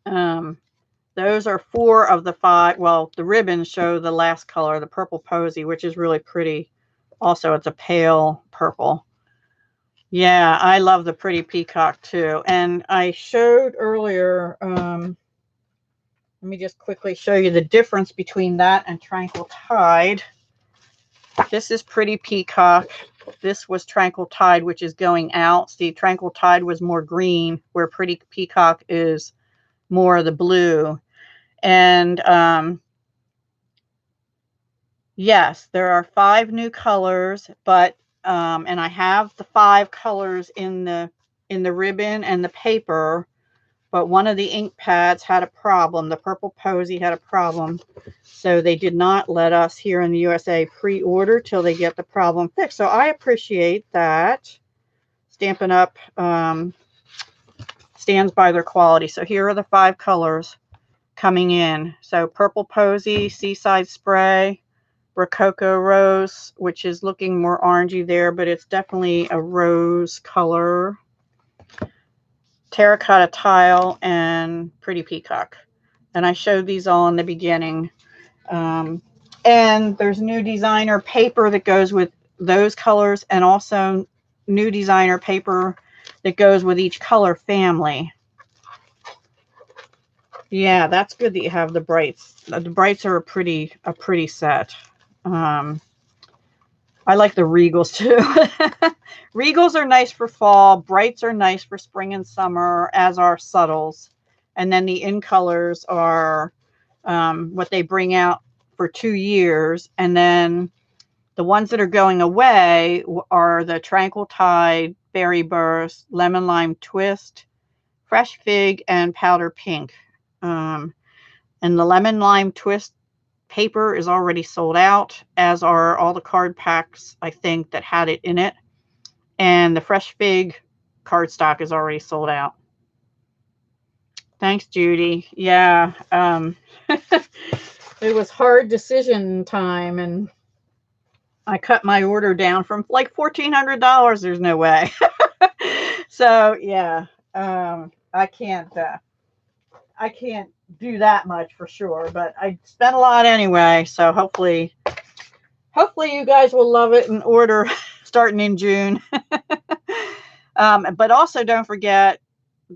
those are 4 of the 5. Well, the ribbons show the last color, the Purple Posy, which is really pretty. Also, it's a pale purple. Yeah, I love the Pretty Peacock too. And I showed earlier, let me just quickly show you the difference between that and Tranquil Tide. This is Pretty Peacock. This was Tranquil Tide, which is going out. See, Tranquil Tide was more green, where Pretty Peacock is more of the blue. And yes, there are 5 new colors, but and I have the 5 colors in the ribbon and the paper. But one of the ink pads had a problem. The Purple Posy had a problem. So they did not let us here in the USA pre-order till they get the problem fixed. So I appreciate that. Stampin' Up stands by their quality. So here are the 5 colors coming in. So Purple Posy, Seaside Spray, Rococo Rose, which is looking more orangey there, but it's definitely a rose color. Terracotta Tile, and Pretty Peacock. And I showed these all in the beginning. And there's new designer paper that goes with those colors, and also new designer paper that goes with each color family. Yeah, that's good that you have the brights. The brights are a pretty set. I like the Regals too. Regals are nice for fall. Brights are nice for spring and summer, as are Subtles. And then the In Colors are what they bring out for 2 years. And then the ones that are going away are the Tranquil Tide, Berry Burst, Lemon Lime Twist, Fresh Fig, and Powder Pink. And the Lemon Lime Twist paper is already sold out, as are all the card packs, I think, that had it in it. And the Fresh Fig cardstock is already sold out. Thanks, Judy. Yeah. It was hard decision time, and I cut my order down from like $1,400. There's no way. So yeah, I can't do that much for sure, but I spent a lot anyway. So hopefully you guys will love it and order starting in June. But also don't forget,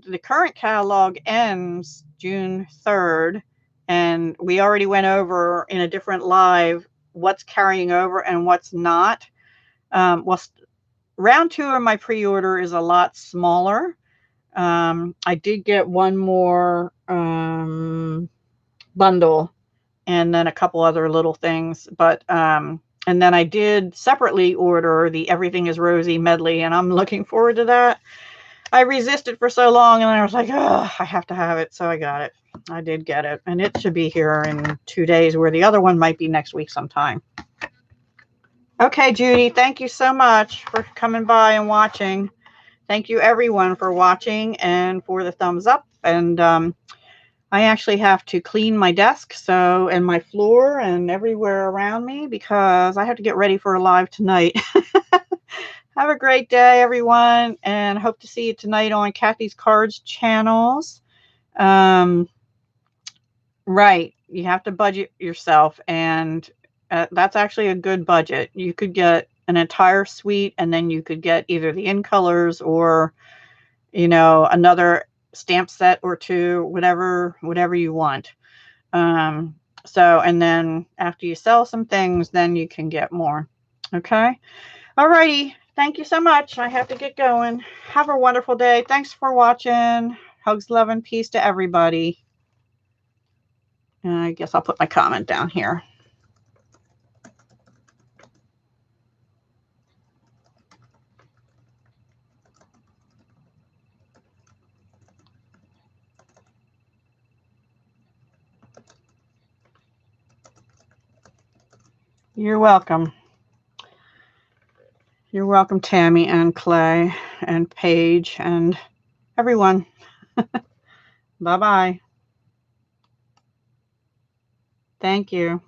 the current catalog ends June 3rd, and we already went over in a different live what's carrying over and what's not. Well, round 2 of my pre-order is a lot smaller. I did get one more bundle and then a couple other little things, but and then I did separately order the Everything is Rosy medley, and I'm looking forward to that. I resisted for so long, and then I was like, oh, I have to have it. So I got it. I did get it, and it should be here in 2 days, where the other one might be next week sometime. Okay, Judy, thank you so much for coming by and watching. Thank you, everyone, for watching and for the thumbs up. And I actually have to clean my desk and my floor and everywhere around me, because I have to get ready for a live tonight. Have a great day, everyone, and hope to see you tonight on Kathy's Cards channels. Right, you have to budget yourself, and that's actually a good budget. You could get an entire suite, and then you could get either the In Colors or, you know, another stamp set or 2, whatever you want. So, and then after you sell some things, then you can get more. Okay. Alrighty. Thank you so much. I have to get going. Have a wonderful day. Thanks for watching. Hugs, love, and peace to everybody. And I guess I'll put my comment down here. You're welcome. You're welcome, Tammy and Clay and Paige and everyone. Bye-bye. Thank you.